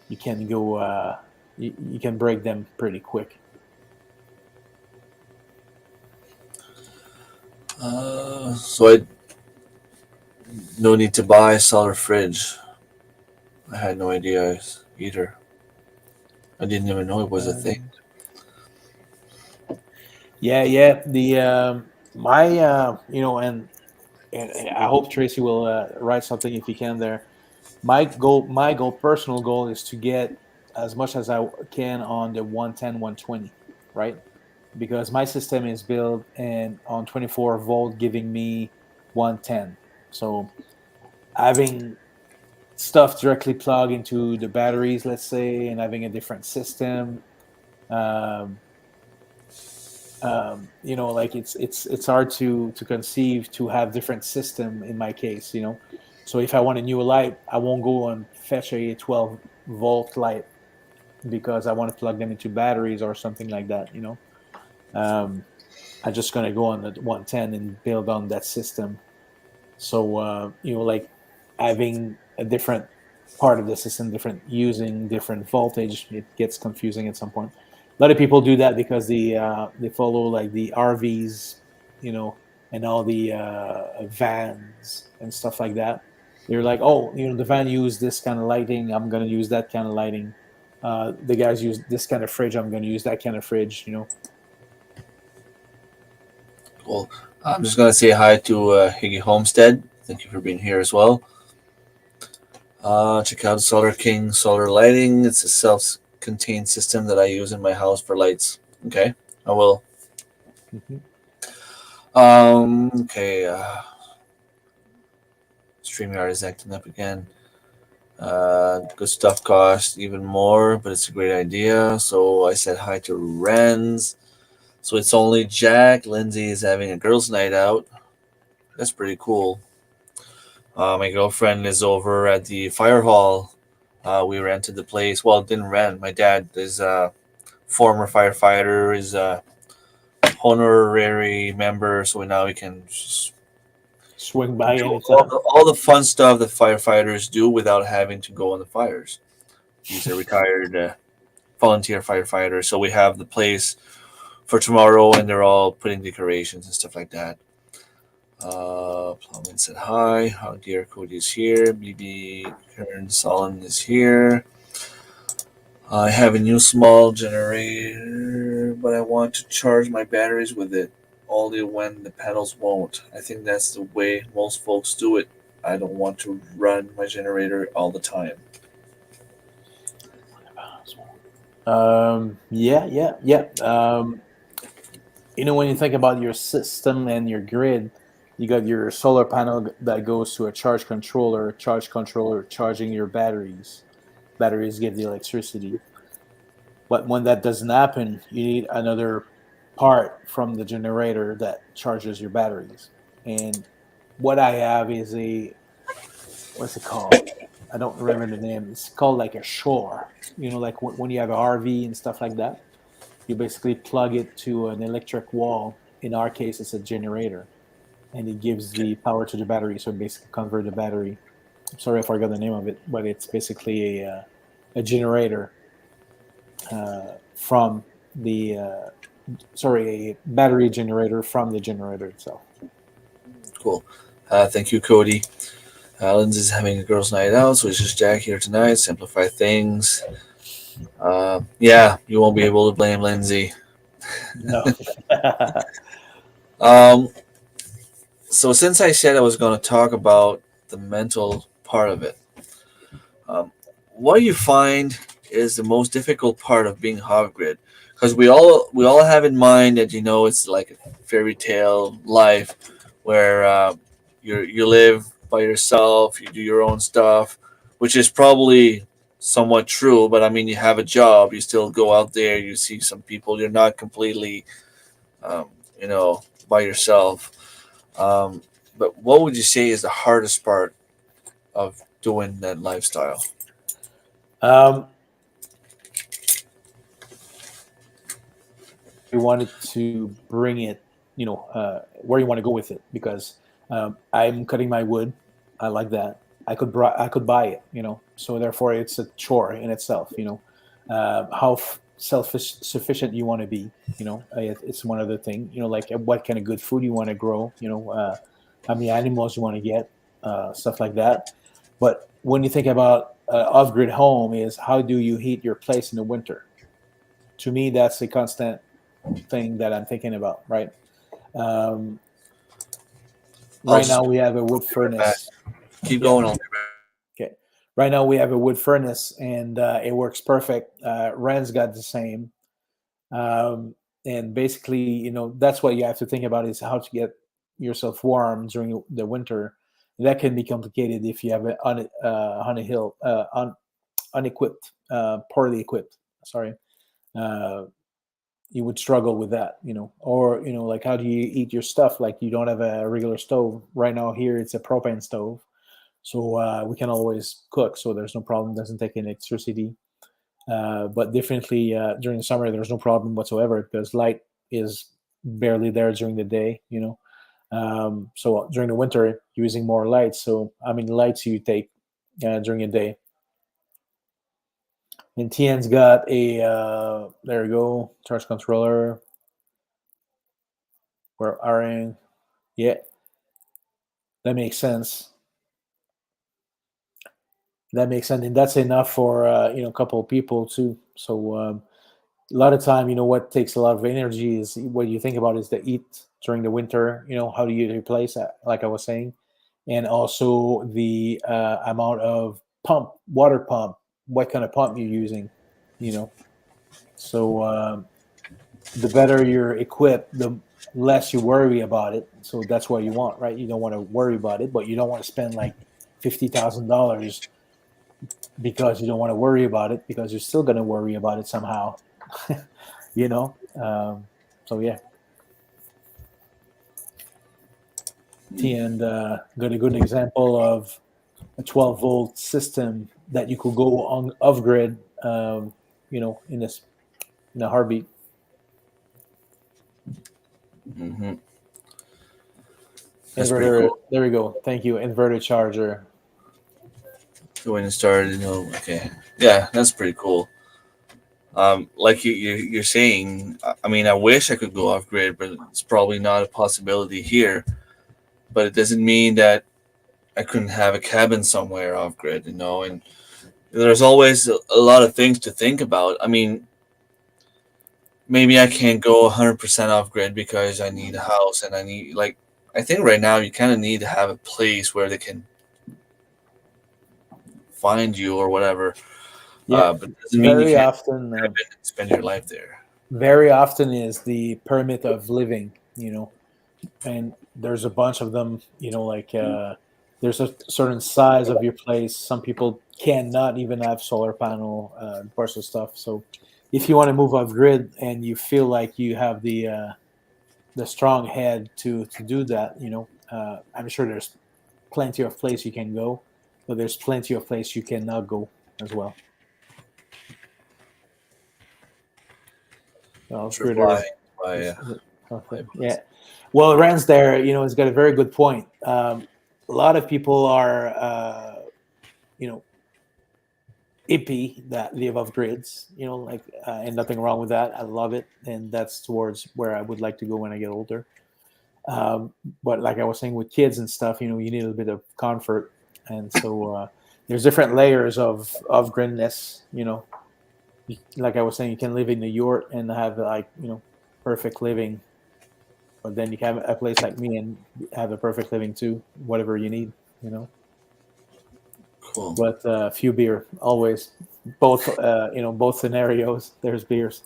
you can go you can break them pretty quick. So I no need to buy a solar fridge. I had no idea either. I didn't even know it was a thing. Um, yeah. The my and I hope Tracy will write something if he can there. My personal goal is to get as much as I can on the 110, 120, right? Because my system is built and on 24 volt, giving me 110. So having stuff directly plug into the batteries, let's say, and having a different system, um, like it's hard to conceive to have different system in my case. So if I want a new light, I won't go and fetch a 12 volt light because I want to plug them into batteries or something like that. um, I'm just going to go on the 110 and build on that system. So like having a different part of the system, different using different voltage, it gets confusing at some point. A lot of people do that because they follow like the RVs, you know, and all the vans and stuff like that. They're like, oh, the van used this kind of lighting, I'm going to use that kind of lighting. The guys use this kind of fridge, I'm going to use that kind of fridge. Well, I'm just gonna say hi to Higgy Homestead. Thank you for being here as well. Check out Solar King Solar Lighting. It's a self-contained system that I use in my house for lights. Okay, I will. Mhm. Okay. StreamYard is acting up again. Good stuff costs even more, but it's a great idea. So I said hi to Renz. So it's only Jack. Lindsay is having a girls' night out. That's pretty cool. My girlfriend is over at the fire hall. We rented the place. Well, didn't rent. My dad is a former firefighter, is a honorary member, so now we can just Swing by do anytime. all the fun stuff that firefighters do without having to go on the fires. He's a retired volunteer firefighter, so we have the place for tomorrow, and they're all putting decorations and stuff like that. Plumman said hi. How dear Cody is here. BB Karen Solomon is here. I have a new small generator, but I want to charge my batteries with it only when the panels won't. I think that's the way most folks do it. I don't want to run my generator all the time. Yeah. When you think about your system and your grid, you got your solar panel that goes to a charge controller charging your batteries. Batteries give the electricity. But when that doesn't happen, you need another part from the generator that charges your batteries. And what I have is what's it called? I don't remember the name. It's called like a shore. Like when you have an RV and stuff like that, you basically plug it to an electric wall. In our case, it's a generator, and it gives Okay. the power to the battery. So basically, convert the battery. I'm sorry, I forgot the name of it, but it's basically a generator. from the sorry, a battery generator from the generator itself. Cool. Thank you, Cody. Lindsay's having a girls' night out, so it's just Jack here tonight. Simplify things. Yeah, you won't be able to blame Lindsay. No. Um, so since I said I was going to talk about the mental part of it, um, what do you find is the most difficult part of being off grid? Because we all have in mind that it's like a fairy tale life where you live by yourself, you do your own stuff, which is probably somewhat true. But I mean, you have a job, you still go out there, you see some people, you're not completely um, you know by yourself. Um, but what would you say is the hardest part of doing that lifestyle? um, you wanted to bring it, where you want to go with it, because I'm cutting my wood. I like that. I could buy it, so therefore it's a chore in itself. How selfish sufficient you want to be. It's one other thing. Like what kind of good food you want to grow. How many animals you want to get, stuff like that. But when you think about off-grid home, is how do you heat your place in the winter? To me, that's a constant thing that I'm thinking about, right? Um, I'll right just now we have a I'll wood be right back. furnace. Keep Yeah. going. I'll be Okay. Right now we have a wood furnace, and it works perfect. Rand's got the same. Um, and basically, that's what you have to think about is how to get yourself warm during the winter. That can be complicated if you have it on a hill, unequipped, poorly equipped. Sorry. Uh, you would struggle with that, or like how do you eat your stuff? Like you don't have a regular stove. Right now here it's a propane stove, so we can always cook, so there's no problem. Doesn't take any electricity. But definitely during the summer there's no problem whatsoever because light is barely there during the day. So during the winter you're using more lights. So how many lights you take during a day? And TN's got a there you go, charge controller. We're RN. Yeah, that makes sense. That makes sense, and that's enough for a couple of people too. So a lot of time, what takes a lot of energy is what you think about is the heat during the winter. How do you replace that? Like I was saying, and also the amount of water pump, what kind of pump you're using. You know, so the better you're equipped, the less you worry about it. So that's what you want, right? You don't want to worry about it, but you don't want to spend like $50,000 because you don't want to worry about it because you're still going to worry about it somehow. you know. So yeah, and got a good example of a 12-volt system that you could go on off grid. In this in a heartbeat. hmm That's pretty Inverter. cool. There we go. Thank you. Inverter charger. Go ahead and start. Okay. Yeah, that's pretty cool. Like you're saying, I mean, I wish I could go off grid, but it's probably not a possibility here. But it doesn't mean that I couldn't have a cabin somewhere off grid, and there's always a lot of things to think about. I mean, maybe I can't go 100% off grid because I need a house and I think right now you kind of need to have a place where they can find you or whatever. Yeah, But it doesn't mean you very can't often. have it and spend your life there. Very often is the permit of living. And there's a bunch of them. Like there's a certain size of your place. Some people cannot even have solar panel parts of stuff. So if you want to move off grid and you feel like you have the strong head to do that, I'm sure there's plenty of place you can go, but there's plenty of place you cannot go as well. Off Sure, why? gridders. Why? Okay. Why? Yeah. Well, Rand's there. He's got a very good point. A lot of people are, you know, hippie that live off grids, and nothing wrong with that. I love it, and that's towards where I would like to go when I get older. Um, but like I was saying with kids and stuff, you need a bit of comfort, and so there's different layers of gridness. Like I was saying, you can live in New York and have like perfect living, but then you can have a place like me and have a perfect living too, whatever you need. You know, Cool. but few beer always. Both both scenarios. There's beers.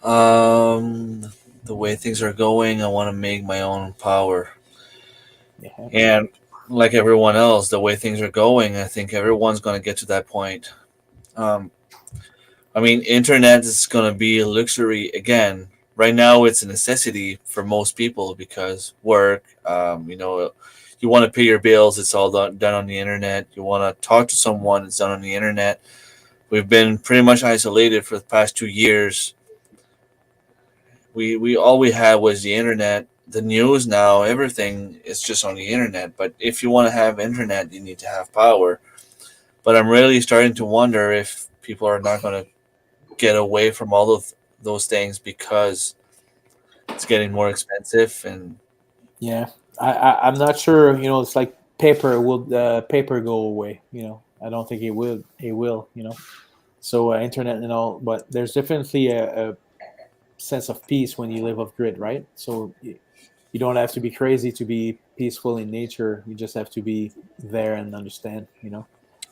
Um, the way things are going, I want to make my own power. Yeah. And like everyone else, the way things are going, I think everyone's going to get to that point. Um, I mean, internet is going to be a luxury again. Right now, it's a necessity for most people because work, you want to pay your bills, it's all done on the internet. You want to talk to someone, it's done on the internet. We've been pretty much isolated for the past 2 years. We all we had was the internet. The news now, everything is just on the internet. But if you want to have internet, you need to have power. But I'm really starting to wonder if people are not going to get away from all of those things because it's getting more expensive. And Yeah, I'm not sure. It's like paper. Will paper go away? I don't think it will. It will. So internet and all, but there's definitely a sense of peace when you live off grid, right? So you don't have to be crazy to be peaceful in nature. You just have to be there and understand.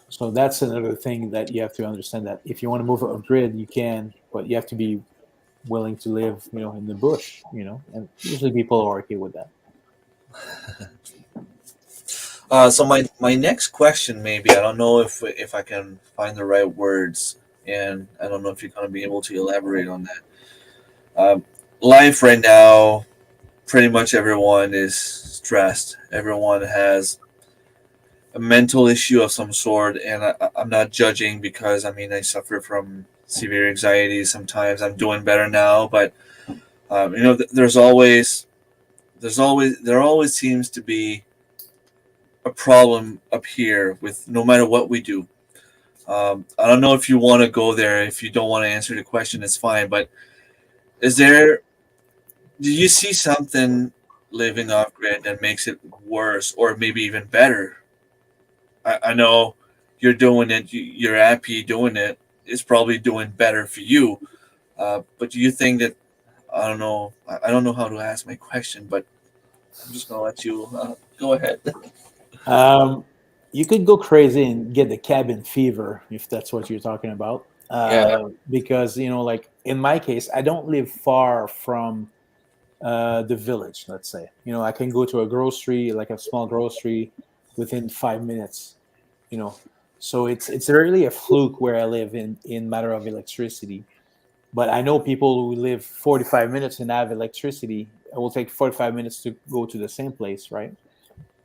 So that's another thing that you have to understand, that if you want to move off grid, you can, but you have to be willing to live, in the bush. And usually people are okay with that. so my next question, maybe I don't know if I can find the right words, and I don't know if you're going to be able to elaborate on that. Life right now, pretty much everyone is stressed. Everyone has a mental issue of some sort, and I'm not judging because I mean I suffer from severe anxiety. Sometimes I'm doing better now, but there always seems to be a problem up here with no matter what we do. I don't know if you want to go there. If you don't want to answer the question, it's fine. But is there? Do you see something living off grid that makes it worse, or maybe even better? I know you're doing it. You're happy doing it. It's probably doing better for you. But do you think that I don't know? I don't know how to ask my question, but I'm just gonna let you go ahead. Um, you could go crazy and get the cabin fever if that's what you're talking about. Yeah, Because like in my case, I don't live far from the village. Let's say I can go to a grocery, like a small grocery, within 5 minutes. You know, so it's really a fluke where I live in matter of electricity. But I know people who live 45 minutes and have electricity. It will take 45 minutes to go to the same place, right?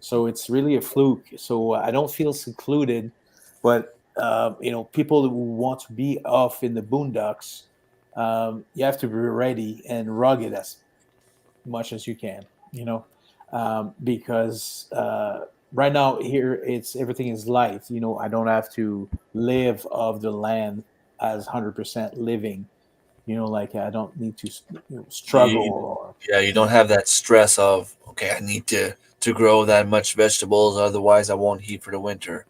So it's really a fluke. So I don't feel secluded, but people who want to be off in the boondocks, you have to be ready and rugged as much as you can. Because right now here it's everything is light. I don't have to live off the land as 100% living. Like I don't need to struggle you, or yeah, you don't have that stress of okay, I need to grow that much vegetables, otherwise I won't eat for the winter.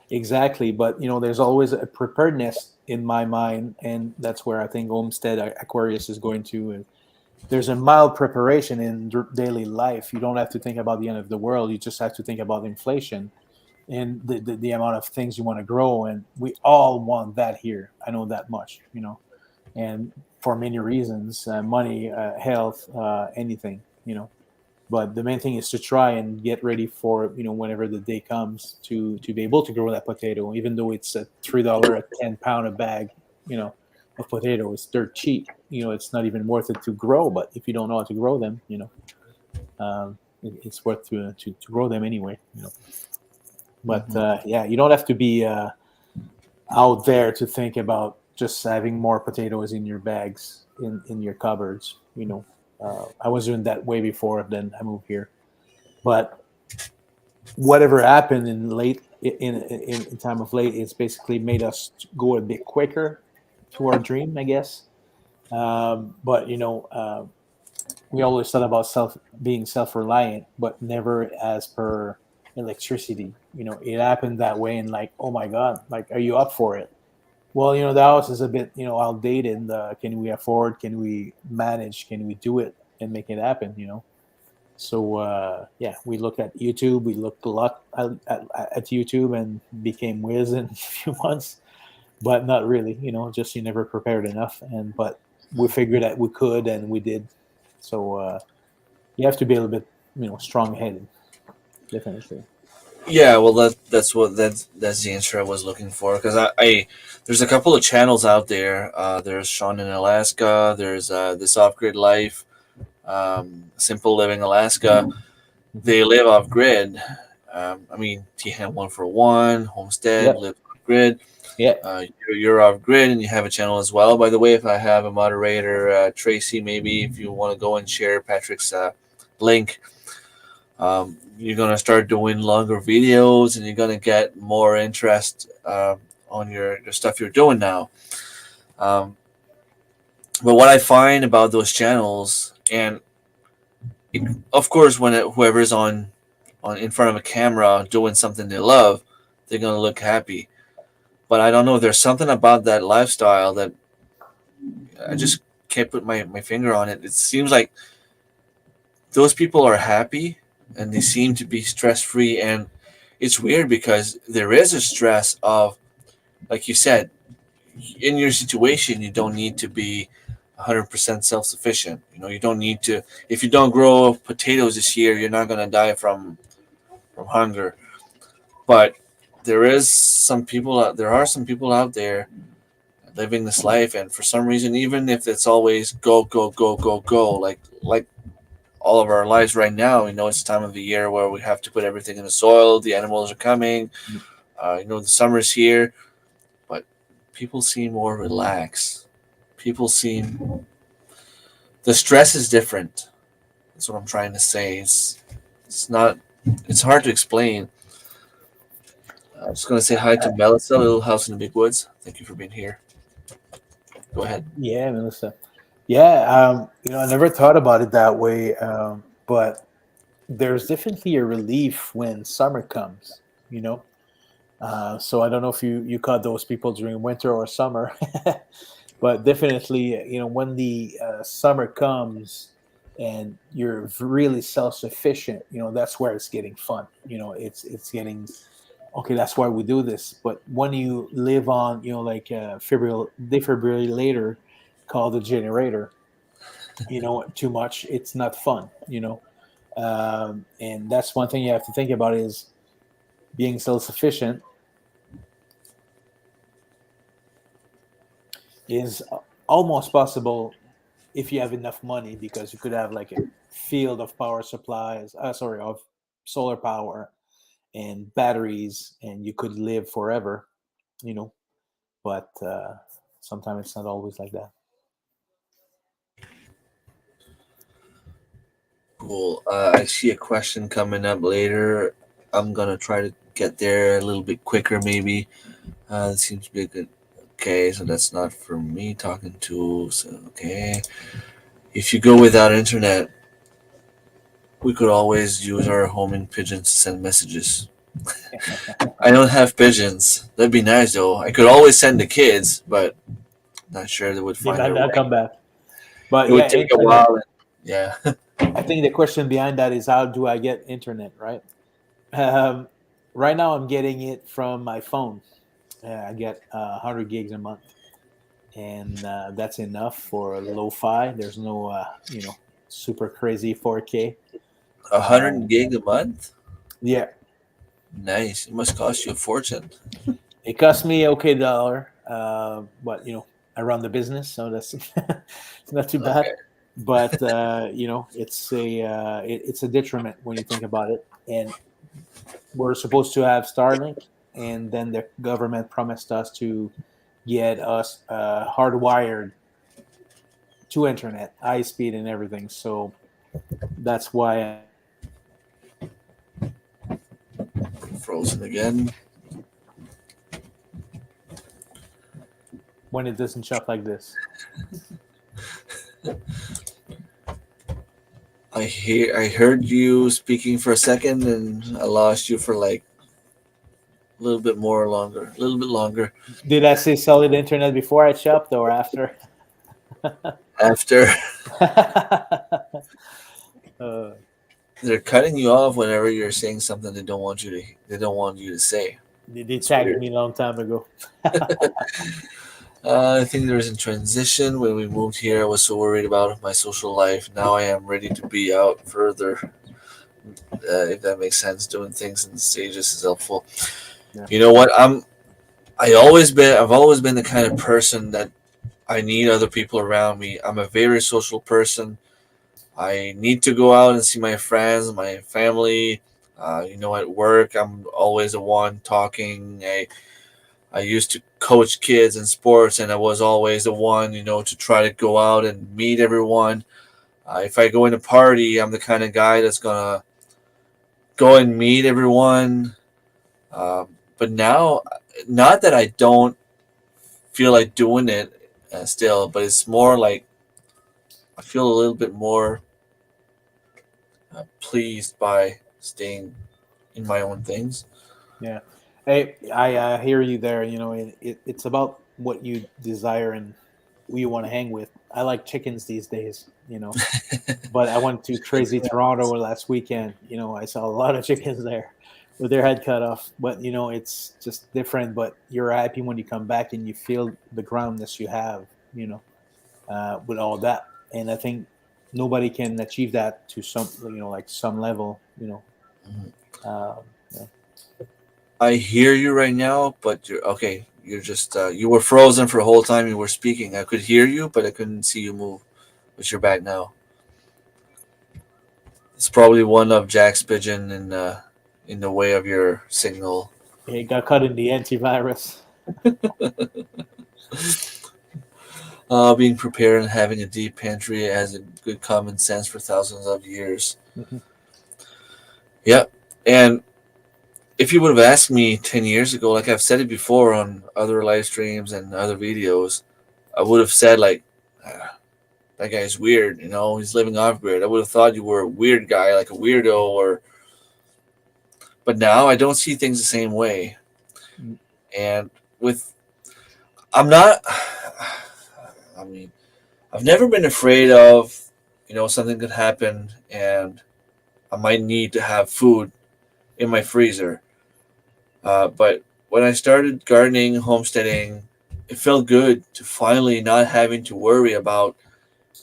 exactly. But there's always a preparedness in my mind, and that's where I think Homestead Aquarius is going to. And there's a mild preparation in daily life. You don't have to think about the end of the world. You just have to think about inflation and the amount of things you want to grow. And we all want that here. I know that much. And for many reasons, money, health, anything. But the main thing is to try and get ready for whenever the day comes to be able to grow that potato, even though it's a $3 a 10 pound a bag, you know, of potato. It's dirt cheap. It's not even worth it to grow. But if you don't know how to grow them, it's worth to grow them anyway. But Hmm. yeah, you don't have to be out there to think about just having more potatoes in your bags in your cupboards. I was doing that way before then I moved here. But whatever happened in in time of late, it's basically made us go a bit quicker to our dream, I guess. But we always thought about being self reliant, but never as per electricity. It happened that way, and like, oh my god, like, are you up for it? Well, the house is a bit outdated. Can we afford? Can we manage? Can we do it and make it happen? So yeah, we looked at YouTube. We looked a lot at YouTube and became whiz in a few months, but not really. Just you never prepared enough, and but we figured that we could, and we did. So you have to be a little bit, strong headed, definitely. Yeah, well, that's the answer I was looking for because I there's a couple of channels out there. There's Sean in Alaska. There's this off grid life, simple living Alaska. Hmm. They live off grid. I mean, THAM 1 for 1, Homestead, Yep. live off grid. Yeah. You're off grid and you have a channel as well. By the way, if I have a moderator, Tracy, maybe if you want to go and share Patrick's link, you're going to start doing longer videos and you're going to get more interest on your stuff you're doing now. Um, but what I find about those channels, and of course, when whoever's on in front of a camera doing something they love, they're gonna look happy. But I don't know. There's something about that lifestyle that I just can't put my finger on it. It seems like those people are happy and they seem to be stress free. And it's weird because there is a stress of, like you said, in your situation, you don't need to be 100% self sufficient. You don't need to. If you don't grow potatoes this year, you're not gonna die from hunger. But there are some people out there living this life, and for some reason, even if it's always go go go go go, like all of our lives right now, it's time of the year where we have to put everything in the soil. The animals are coming. The summer's here, but people seem more relaxed. People seem the stress is different. That's what I'm trying to say. It's not. It's hard to explain. I'm just gonna say hi to Melissa, Little House in the Big Woods. Thank you for being here. Go ahead. Yeah, Melissa. Yeah, I never thought about it that way, but there's definitely a relief when summer comes. You know, so I don't know if you caught those people during winter or summer, but definitely, when the summer comes and you're really self sufficient, that's where it's getting fun. It's getting okay. That's why we do this. But when you live on, like defibrillator called the generator, too much, it's not fun. And that's one thing you have to think about is being self sufficient is almost possible if you have enough money because you could have like a field of power supplies sorry, of solar power and batteries, and you could live forever, you know but sometimes it's not always like that. Cool. I see a question coming up later. I'm gonna try to get there a little bit quicker, maybe. It seems to be a good. Okay, so that's not for me talking to. So okay, if you go without internet, we could always use our homing pigeons to send messages. I don't have pigeons. That'd be nice though. I could always send the kids, but not sure they would They find might their not way. come back, but It yeah, would take a internet. while. Yeah. I think the question behind that is how do I get internet, right? um, right now I'm getting it from my phone. I get 100 gigs a month, and that's enough for lo-fi. There's no super crazy 4K. A uh, hundred gig a month. yeah, Nice. It must cost you a fortune. it cost me okay dollar, but I run the business, so that's it's not too bad. Okay. But it's a detriment when you think about it. And we're supposed to have Starlink, and then the government promised us to get us hardwired to internet, high speed, and everything. So that's why I'm Frozen again. when it doesn't shop like this. I heard you speaking for a second, and I lost you for like a little bit more longer, a little bit longer Did I say solid internet before I shopped or after? after. uh, They're cutting you off whenever you're saying something they don't want you to say. they It's tagged weird. me a long time ago. I think there was a transition when we moved here. I was so worried about my social life. Now I am ready to be out further. If that makes sense, doing things in stages is helpful. Yeah, You know what? I've always been the kind of person that I need other people around me. I'm a very social person. I need to go out and see my friends, my family. At work, I'm always the one talking. I used to coach kids in sports, and I was always the one, to try to go out and meet everyone. If I go in a party, I'm the kind of guy that's gonna go and meet everyone. But now, not that I don't feel like doing it still, but it's more like I feel a little bit more pleased by staying in my own things. yeah. Hey, I hear you there. You know, it's about what you desire and who you want to hang with. I like chickens these days. You know, but I went to crazy Toronto last weekend. You know, I saw a lot of chickens there with their head cut off. But you know, it's just different. But you're happy when you come back and you feel the groundness you have. You know, with all that. And I think nobody can achieve that to some, like some level. Mhm. Yeah. I hear you right now, but you're okay. You're just you were frozen for the whole time you were speaking. I could hear you, but I couldn't see you move. But you're back now. It's probably one of Jack's pigeon in the way of your signal. It got cut in the antivirus. Being prepared and having a deep pantry has a good common sense for thousands of years. Mhm. Yep. And if you would have asked me 10 years ago, like I've said it before on other live streams and other videos, I would have said, like, "Ah, that guy's weird, he's living off grid." I would have thought you were a weird guy, like a weirdo, but now I don't see things the same way. And with, I'm not, I mean, I've never been afraid of, something could happen and I might need to have food in my freezer. But when I started gardening, homesteading, it felt good to finally not having to worry about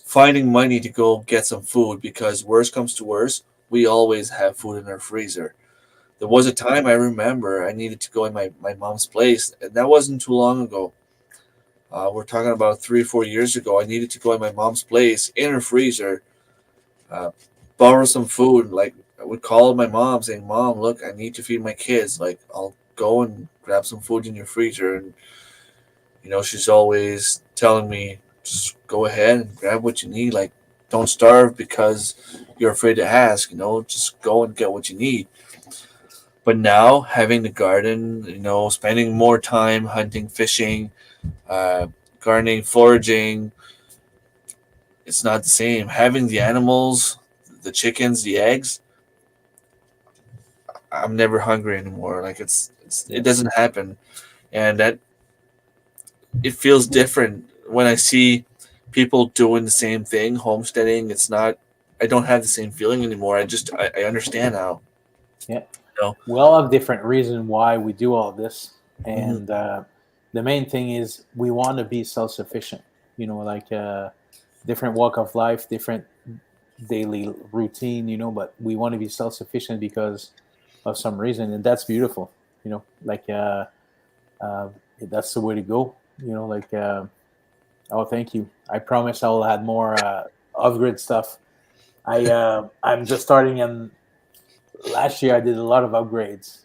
finding money to go get some food because worst comes to worst, we always have food in our freezer. There was a time I remember I needed to go in my mom's place, and that wasn't too long ago. We're talking about 3 or 4 years ago. I needed to go in my mom's place in her freezer, uh, borrow some food. Like I would call my mom saying, "Mom, look, I need to feed my kids. Like I'll go and grab some food in your freezer." And she's always telling me, "Just go ahead and grab what you need. Like don't starve because you're afraid to ask. Just go and get what you need." But now having the garden, spending more time hunting, fishing, uh, gardening, foraging, it's not the same. Having the animals, the chickens, the eggs, I'm never hungry anymore. Like it Yeah, doesn't happen, and that it feels different when I see people doing the same thing, homesteading. It's not. I don't have the same feeling anymore. I understand now. yeah. You know. We all have different reasons why we do all this, Hmm. and the main thing is we want to be self-sufficient. Like different walk of life, different daily routine. But we want to be self-sufficient because of some reason, and that's beautiful. Like uh, that's the way to go. Like oh, thank you. I promise I will add more off-grid stuff. I'm just starting, and last year I did a lot of upgrades.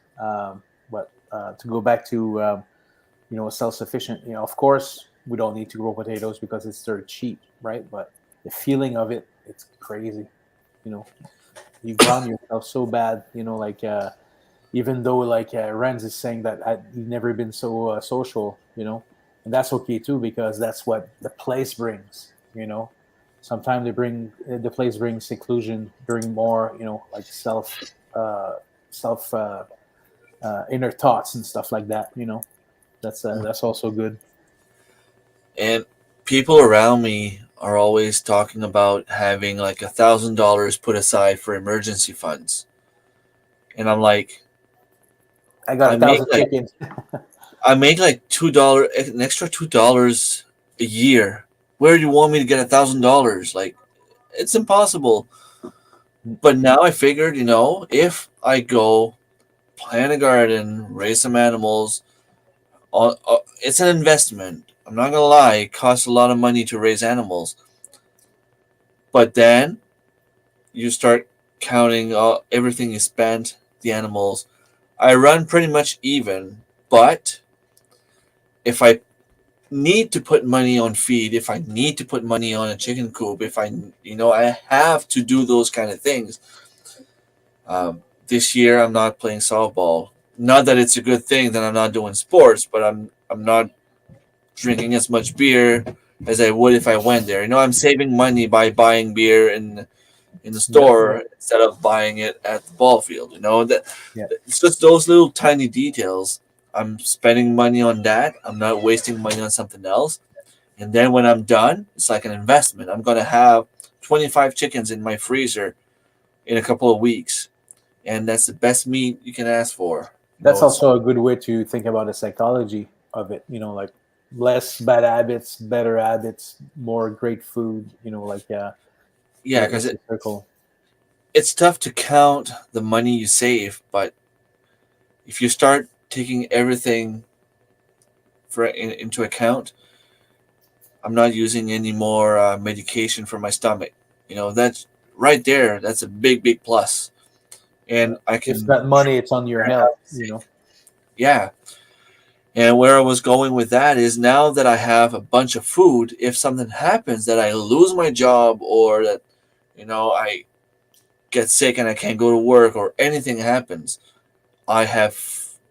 But to go back to self-sufficient, of course we don't need to grow potatoes because it's dirt cheap, right? But the feeling of it, it's crazy. You know, you ground yourself so bad. Like even though like Renz is saying that he's never been so social, and that's okay too because that's what the place brings. Sometimes the place brings seclusion, bring more, like uh, self inner thoughts and stuff like that. That's also good. And people around me are always talking about having like $1,000 put aside for emergency funds, and I'm like, I got I a make thousand like chickens. I make like $2, an extra $2 a year. Where do you want me to get $1,000? Like, it's impossible. But now I figured, if I go plant a garden, raise some animals, it's an investment. I'm not gonna lie; it costs a lot of money to raise animals. But then you start counting everything you spent, the animals. I run pretty much even, but if I need to put money on feed, if I need to put money on a chicken coop, if I have to do those kind of things. This year, I'm not playing softball. Not that it's a good thing that I'm not doing sports, but I'm not drinking as much beer as I would if I went there. I'm saving money by buying beer in the Yep, yep, store instead of buying it at the ball field. That yeah. it's just those little tiny details. I'm spending money on that. I'm not wasting money on something else. And then when I'm done, it's like an investment. I'm gonna have 25 chickens in my freezer in a couple of weeks, and that's the best meat you can ask for. That's It's also a good way to think about the psychology of it. Like less bad habits, better habits, more great food. Like yeah, because it's a circle. it's tough to count the money you save, but if you start taking everything into account, I'm not using any more medication for my stomach. That's right there. That's a big, big plus, and I It's can not money; it's on your have health. yeah. And where I was going with that is now that I have a bunch of food, if something happens that I lose my job or that I get sick and I can't go to work or anything happens, I have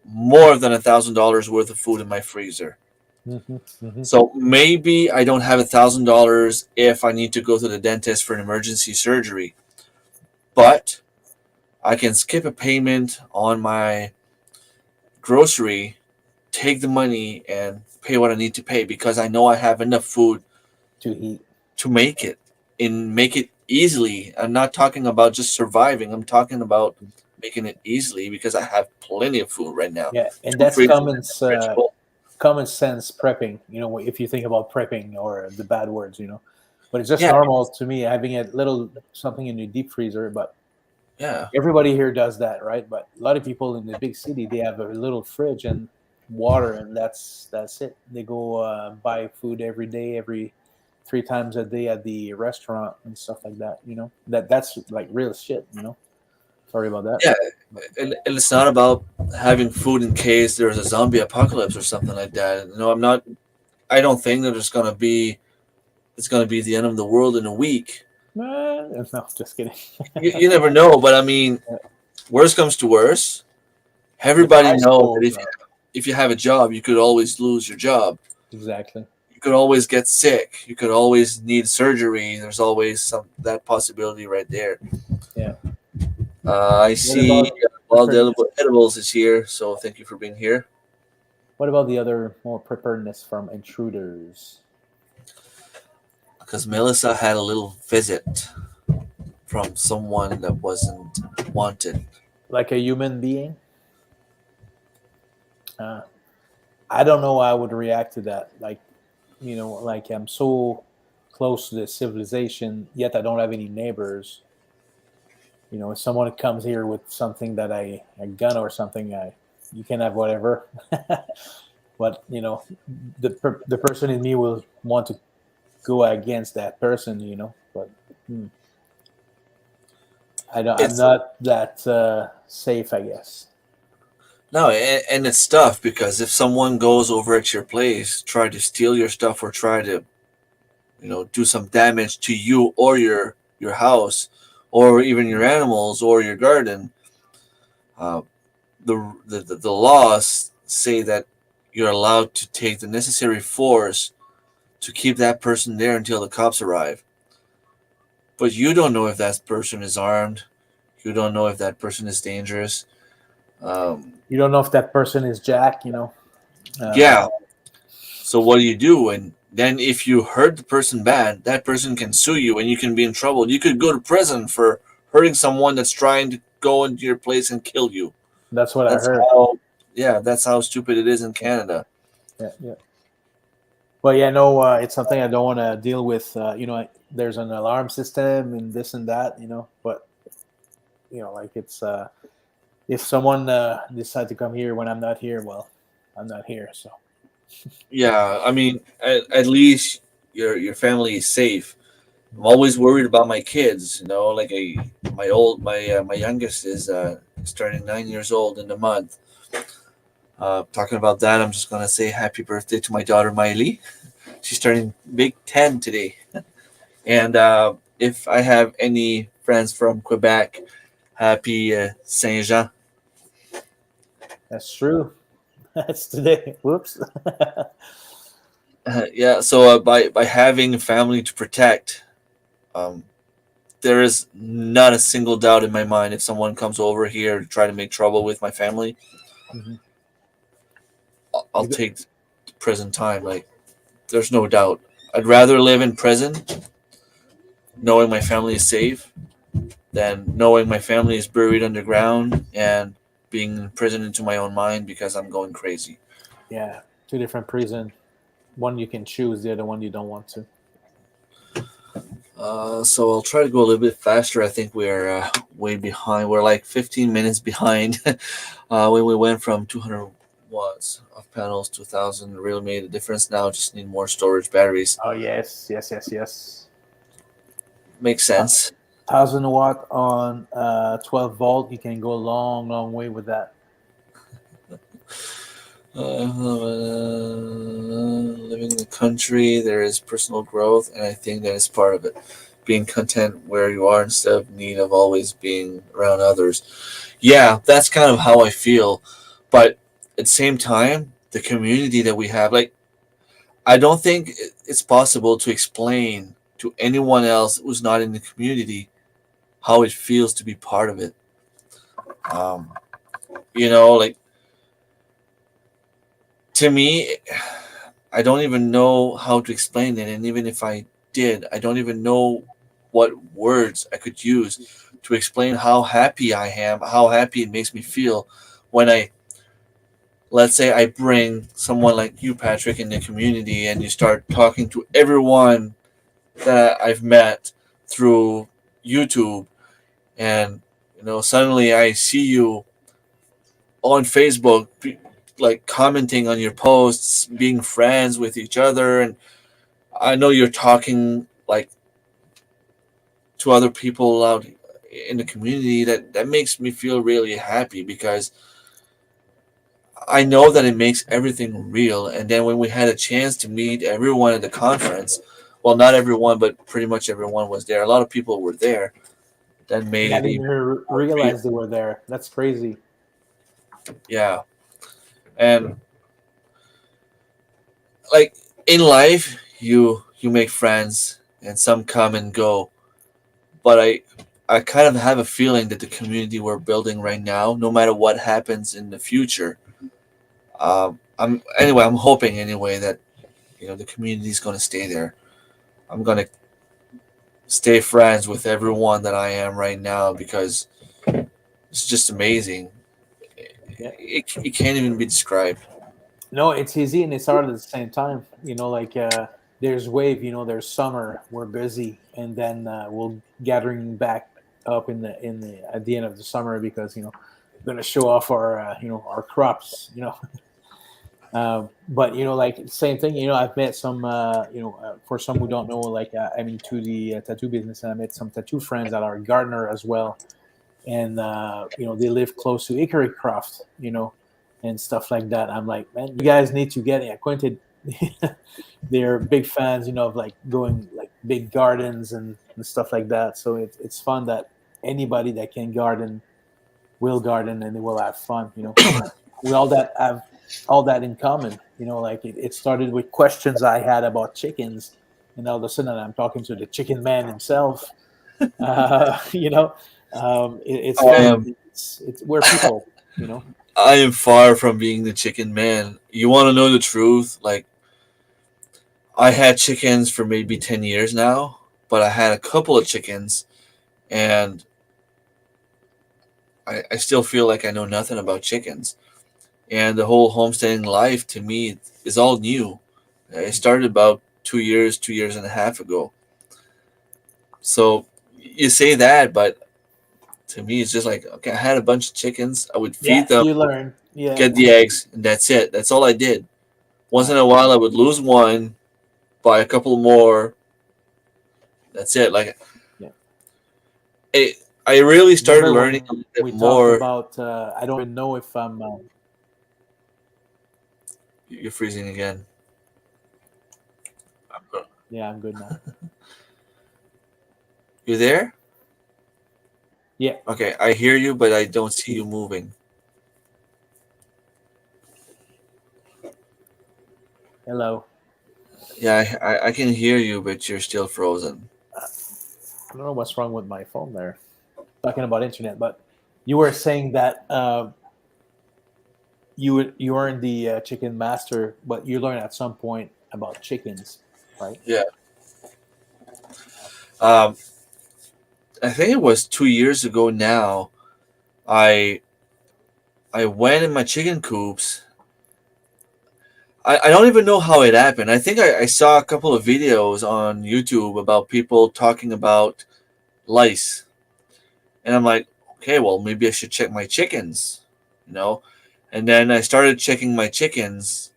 more than $1,000 worth of food in my freezer. Hmm. Hmm. So maybe I don't have $1,000 if I need to go to the dentist for an emergency surgery, but I can skip a payment on my grocery, take the money, and pay what I need to pay because I know I have enough food To eat. to make it and make it easily. I'm not talking about just surviving. I'm talking about making it easily because I have plenty of food right now. Yeah, and Two that's freezers and a fridge full. common sense prepping. If you think about prepping or the bad words, but it's just Yeah, normal to me having a little something in your deep freezer. But yeah. everybody here does that, right? But a lot of people in the big city, they have a little fridge and water, and that's it. They go buy food every day, every 3 times a day at the restaurant and stuff like that. That's like real shit. Sorry about that. Yeah, But and it's not about having food in case there's a zombie apocalypse or something like that. I'm not. I don't think that it's gonna be the end of the world in a week. no, just kidding. You never know, but I mean, worst comes to worst, But everybody I knows that suppose if you have a job, you could always lose your job. exactly. You could always get sick. You could always need surgery. There's always some that possibility right there. Yeah. I What see about wild preparedness? edibles is here, so thank you for being here. What about the other more preparedness from intruders? Because Melissa had a little visit from someone that wasn't wanted. Like a human being? Uh, I don't know how I would react to that. Like, like I'm so close to the civilization, yet I don't have any neighbors. If someone comes here with something that a gun or something, you can have whatever. But the person in me will want to go against that person. But hmm, I'm It's not that safe, I guess. no, and it's tough because if someone goes over at your place, try to steal your stuff or try to do some damage to you or your house or even your animals or your garden, uh, the laws say that you're allowed to take the necessary force to keep that person there until the cops arrive. But you don't know if that person is armed. You don't know if that person is dangerous. Um, You don't know if that person is Jack. Uh, yeah. So what do you do? And then if you hurt the person bad, that person can sue you, and you can be in trouble. You could go to prison for hurting someone that's trying to go into your place and kill you. that's what I That's heard. how. Yeah, that's how stupid it is in Canada. Yeah, yeah. But yeah, no, it's something I don't want to deal with. There's an alarm system and this and that. But like it's if someone decide to come here when I'm not here, well, I'm not here. So Yeah, I mean, at least your family is safe. I'm always worried about my kids. Like my youngest is starting 9 years old in a month. Talking about that, I'm just gonna say happy birthday to my daughter Miley. She's turning big 10 today. And if I have any friends from Quebec, happy Saint Jean. that's true. That's today. Whoops. Yeah, so by having a family to protect, um, there is not a single doubt in my mind if someone comes over here to try to make trouble with my family, Mhm. I'll You go- take the prison time. Like, there's no doubt. I'd rather live in prison knowing my family is safe than knowing my family is buried underground and being in prison into my own mind because I'm going crazy. yeah, two different prison. One you can choose, the other one you don't want to. So I'll try to go a little bit faster. I think we're way behind. We're like 15 minutes behind. When we went from 200 watts of panels to 1,000, it really made a difference. Now just need more storage batteries. Oh yes, yes, yes, yes. Makes Uh, sense. 1,000 watt on 12 volt. You can go a long, long way with that. Living in the country, there is personal growth, and I think that is part of it. Being content where you are instead of need of always being around others. Yeah, that's kind of how I feel. But at the same time, the community that we have, like, I don't think it's possible to explain to anyone else who's not in the community how it feels to be part of it. Um, like, to me, I don't even know how to explain it. And even if I did, I don't even know what words I could use to explain how happy I am, how happy it makes me feel when let's say I bring someone like you, Patrick, in the community and you start talking to everyone that I've met through YouTube. And, suddenly I see you on Facebook, like commenting on your posts, being friends with each other. And I know you're talking like to other people out in the community. That makes me feel really happy because I know that it makes everything real. And then when we had a chance to meet everyone at the conference, well, not everyone, but pretty much everyone was there. A lot of people were there. That made Yeah, I it didn't even even more real. realize they were there. That's crazy. Yeah, and like in life, you make friends, and some come and go. But I kind of have a feeling that the community we're building right now, no matter what happens in the future, I'm hoping anyway that the community is going to stay there. I'm going to stay friends with everyone that I am right now because it's just amazing. Yeah. It can't even be described. No, it's easy and it's hard at the same time. Like there's wave. There's summer. We're busy, and then we'll gathering back up in the at the end of the summer because we're gonna show off our our crops. But like same thing. I've met some. For some who don't know, like I'm into the tattoo business, and I met some tattoo friends that are gardener as well, and they live close to Hickory Croft, and stuff like that. I'm like, man, you guys need to get acquainted. They're big fans, of like going like big gardens and stuff like that. So it's fun that anybody that can garden will garden and they will have fun. And we all that have all that in common. Like it started with questions I had about chickens, and all of a sudden I'm talking to the chicken man himself. Uh, you know, it's I fun. am It's we're people. You know. I am far from being the chicken man. You want to know the truth? Like, I had chickens for maybe 10 years now, but I had a couple of chickens, and I still feel like I know nothing about chickens. And the whole homesteading life to me is all new. It started about 2 years, 2 years and a half ago. So you say that, but to me, it's just like, okay, I had a bunch of chickens. I would Yeah, feed them, you learn. Yeah. get the eggs, and that's it. That's all I did. Once in Right. a while, I would lose one, buy a couple more. That's it. Like, Yeah. it, I really started Remember learning when a little bit we talked more. about? I don't even know if I'm. You're freezing again. Yeah, I'm good now. You're there? Yeah. Okay, I hear you, but I don't see you moving. Hello. Yeah, I can hear you, but you're still frozen. I don't know what's wrong with my phone there. Talking about internet, but you were saying that you weren't the chicken master, but you learned at some point about chickens, right? Yeah. Um, I think it was 2 years ago now. I I went in my chicken coops. I don't even know how it happened. I think I saw a couple of videos on YouTube about people talking about lice. And I'm like, okay, well, maybe I should check my chickens, you know? And then I started checking my chickens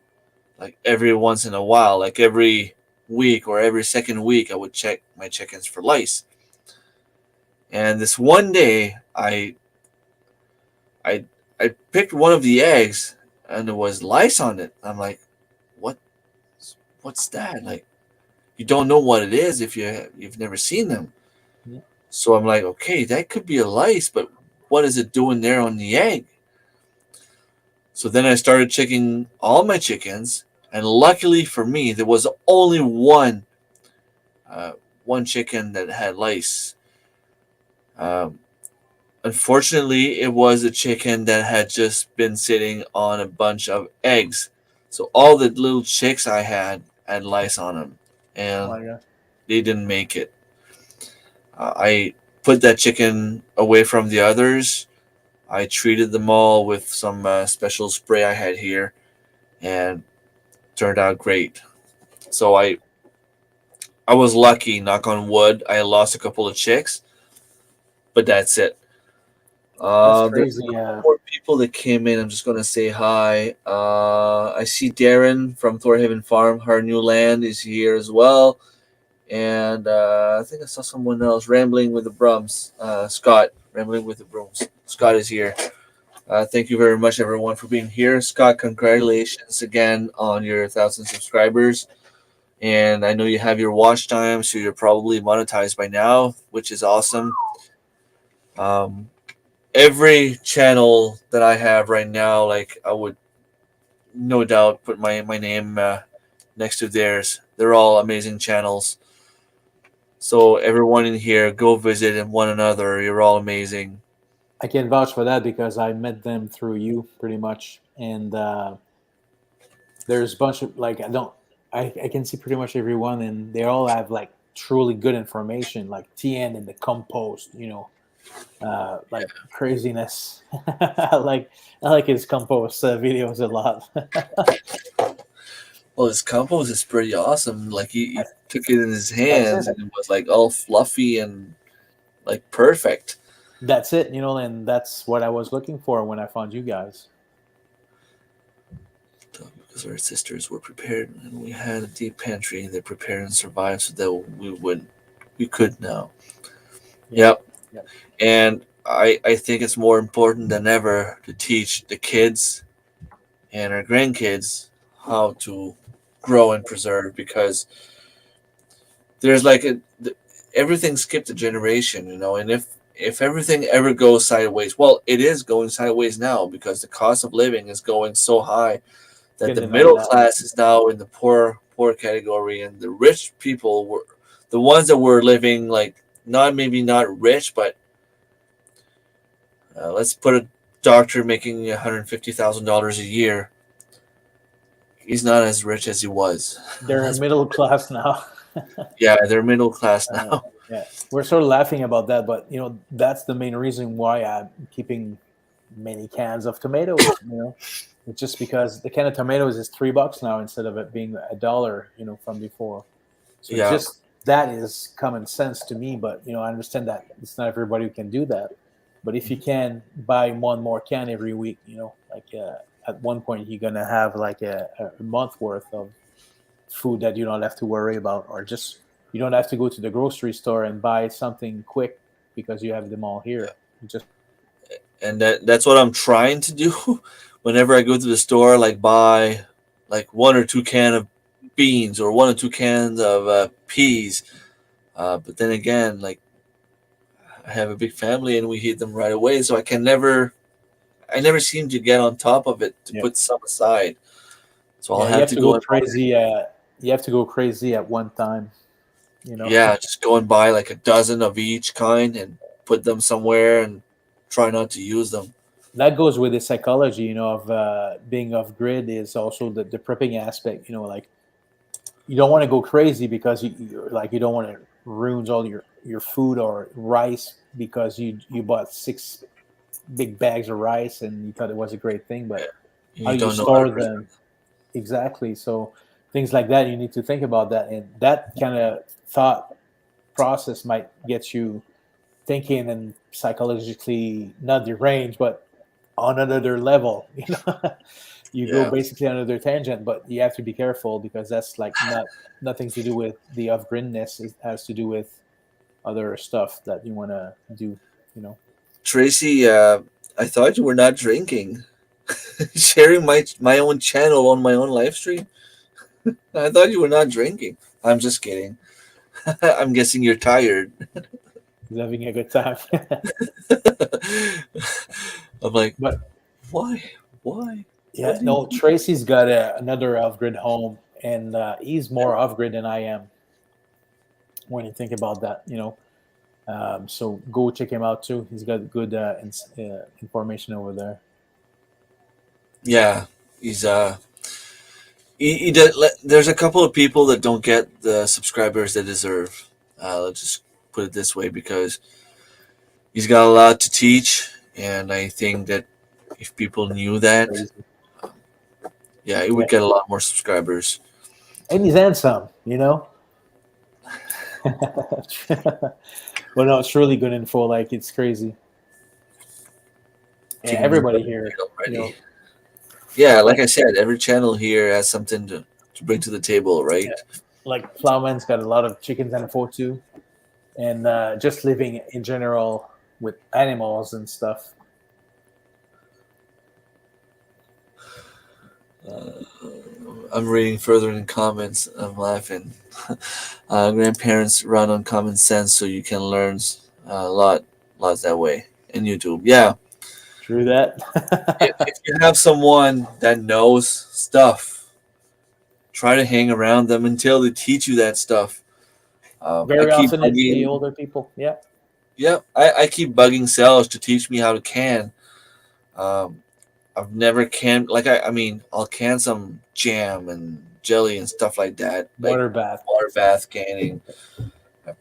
like every once in a while, like every week or every second week, I would check my chickens for lice. And this one day, I, I picked one of the eggs, and there was lice on it. I'm like, what? What's that? Like, you don't know what it is if you've never seen them. Yeah. So I'm like, okay, that could be a lice, but what is it doing there on the egg? So then I started checking all my chickens, and luckily for me, there was only uh, one chicken that had lice. Um, Unfortunately, it was a chicken that had just been sitting on a bunch of eggs. So all the little chicks I had lice on them, Oh and my god. they didn't make it. I put that chicken away from the others. I treated them all with some special spray I had here, and turned out great. So I was lucky, knock on wood. I lost a couple of chicks, but that's it. That's There's a crazy. couple more people that came in. I'm just gonna say hi. I see Darren from Thorhaven Farm. Her new land is here as well, and I think I saw someone else rambling with the brums. Scott rambling with the brooms. Scott is here. Thank you very much, everyone, for being here. Scott, congratulations again on your 1,000 subscribers. And I know you have your watch time, so you're probably monetized by now, which is awesome. Um, every channel that I have right now, like I would no doubt put my name next to theirs. They're all amazing channels. So everyone in here, go visit one another. You're all amazing. I can vouch for that because I met them through you pretty much, and there's a bunch of like I can see pretty much everyone, and they all have like truly good information, like TN and the compost, like craziness. I like his compost videos a lot. Well, his compost is pretty awesome. Like he took it in his That's it. hands and it was like all fluffy and like perfect. That's it. And that's what I was looking for when I found you guys. Because our sisters were prepared and we had a deep pantry. They prepared and survived so that we could now. Yep. Yep. Yep. And I think it's more important than ever to teach the kids and our grandkids how to grow and preserve because there's like everything skipped a generation, and if everything ever goes sideways, well, it is going sideways now because the cost of living is going so high that Can't the deny middle that. class is now in the poor category, and the rich people were the ones that were living like not maybe not rich, but let's put a doctor making $150,000 a year. He's not as rich as he was. They're That's, middle class now. yeah, they're middle class uh, now. yeah, we're sort of laughing about that, but that's the main reason why I'm keeping many cans of tomatoes. It's just because the can of tomatoes is $3 now instead of it being $1. From before. So Yeah, just that is common sense to me. But I understand that it's not everybody who can do that. But if you can buy one more can every week, like at one point you're gonna have like a month worth of food that you don't have to worry about, or just you don't have to go to the grocery store and buy something quick because you have them all here. You just and that's what I'm trying to do. Whenever I go to the store, like buy like one or two can of beans or one or two cans of peas. But then again, like I have a big family and we eat them right away, so I never seem to get on top of it to yeah. put some aside. So I'll Yeah, you have have to to go go and buy. crazy. You have to go crazy at one time. You know, Yeah, just go and buy like a dozen of each kind and put them somewhere and try not to use them. that goes with the psychology. Of being off grid is also the prepping aspect. Like you don't want to go crazy because you don't want to ruin all your food or rice because you bought 6 big bags of rice and you thought it was a great thing, but how You you don't know how to store preserve. them exactly. So things like that, you need to think about that, and that kind of thought process might get you thinking and psychologically not deranged, but on another level. You go Yeah, basically on another tangent, but you have to be careful because that's like nothing to do with the off grinness. It has to do with other stuff that you want to do. You know, Tracy, I thought you were not drinking. Sharing my own channel on my own live stream. I thought you were not drinking. I'm just kidding. I'm guessing you're tired. he's having a good time. I'm like, But why? Why? yeah, What do you no, do? Tracy's got another off grid home, and he's more off grid than I am when you think about that. So go check him out too. He's got good information over there. Yeah, he's he did, there's a couple of people that don't get the subscribers they deserve. Let's just put it this way because he's got a lot to teach, and I think that if people knew that, Crazy. yeah, it Yeah, would get a lot more subscribers. and he's handsome. Well, no, it's really good info. Like it's crazy. Yeah, Tuning in everybody here, you already. know, Yeah, like like I said, every channel here has something to bring to the table, yeah, right? like Plowman's got a lot of chickens and info too, and just living in general with animals and stuff. Uh, I'm reading further in comments. I'm laughing. Grandparents run on common sense, so you can learn lots that way. In YouTube, yeah. True that. If you have someone that knows stuff, try to hang around them until they teach you that stuff. I Very keep often it's the bugging. older people. Yeah, Yep, I keep bugging sales to teach me how to can. Um, I've never canned like I mean I'll can some jam and jelly and stuff like that, like water bath. water bath canning.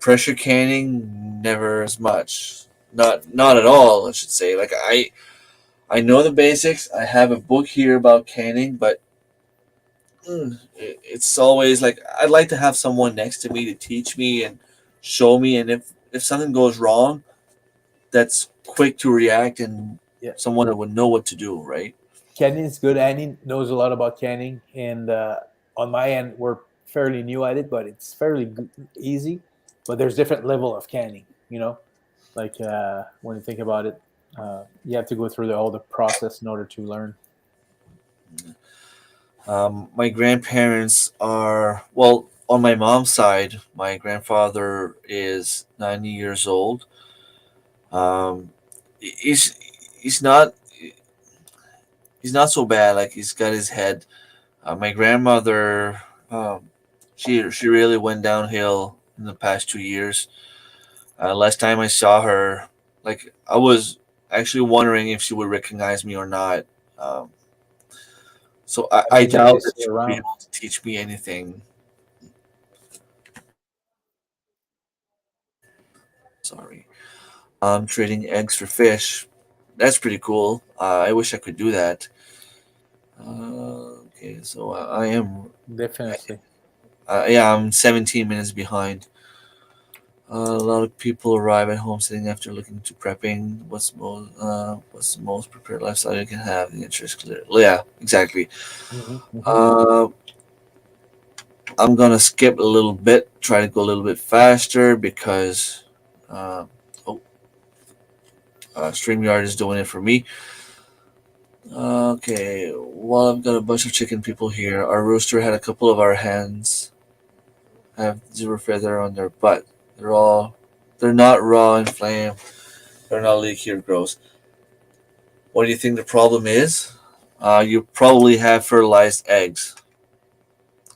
Pressure canning, never as much. Not at all, I should say. Like I know the basics. I have a book here about canning, but it's always like I'd like to have someone next to me to teach me and show me. And if something goes wrong, that's quick to react and Yeah, someone that would know what to do. Right? canning is good. Annie knows a lot about canning, and on my end, we're fairly new at it, but it's fairly easy. But there's different level of canning. Like when you think about it, you have to go through all the process in order to learn. My grandparents are well on my mom's side. My grandfather is 90 years old. Um, he's he's not he's not so bad. Like he's got his head. My grandmother, she really went downhill in the past 2 years. Last time I saw her, like I was actually wondering if she would recognize me or not. Um, so I I don't think doubt she's that still she would be around. able to teach me anything. Sorry. Trading eggs for fish. That's pretty cool. I wish I could do that. Okay, so I am. Definitely. Yeah, I'm 17 minutes behind. A lot of people arrive at homesteading after looking to prepping. What's the most prepared lifestyle you can have? The interest clear. Yeah, exactly. Hmm. Uh, I'm gonna skip a little bit. Try to go a little bit faster because uh, oh, Streamyard is doing it for me. Okay, well, I've got a bunch of chicken people here. Our rooster had a couple of our hens have zero feather on their butt. They're all, they're not raw and flame. They're not leaky or gross. What do you think the problem is? You probably have fertilized eggs.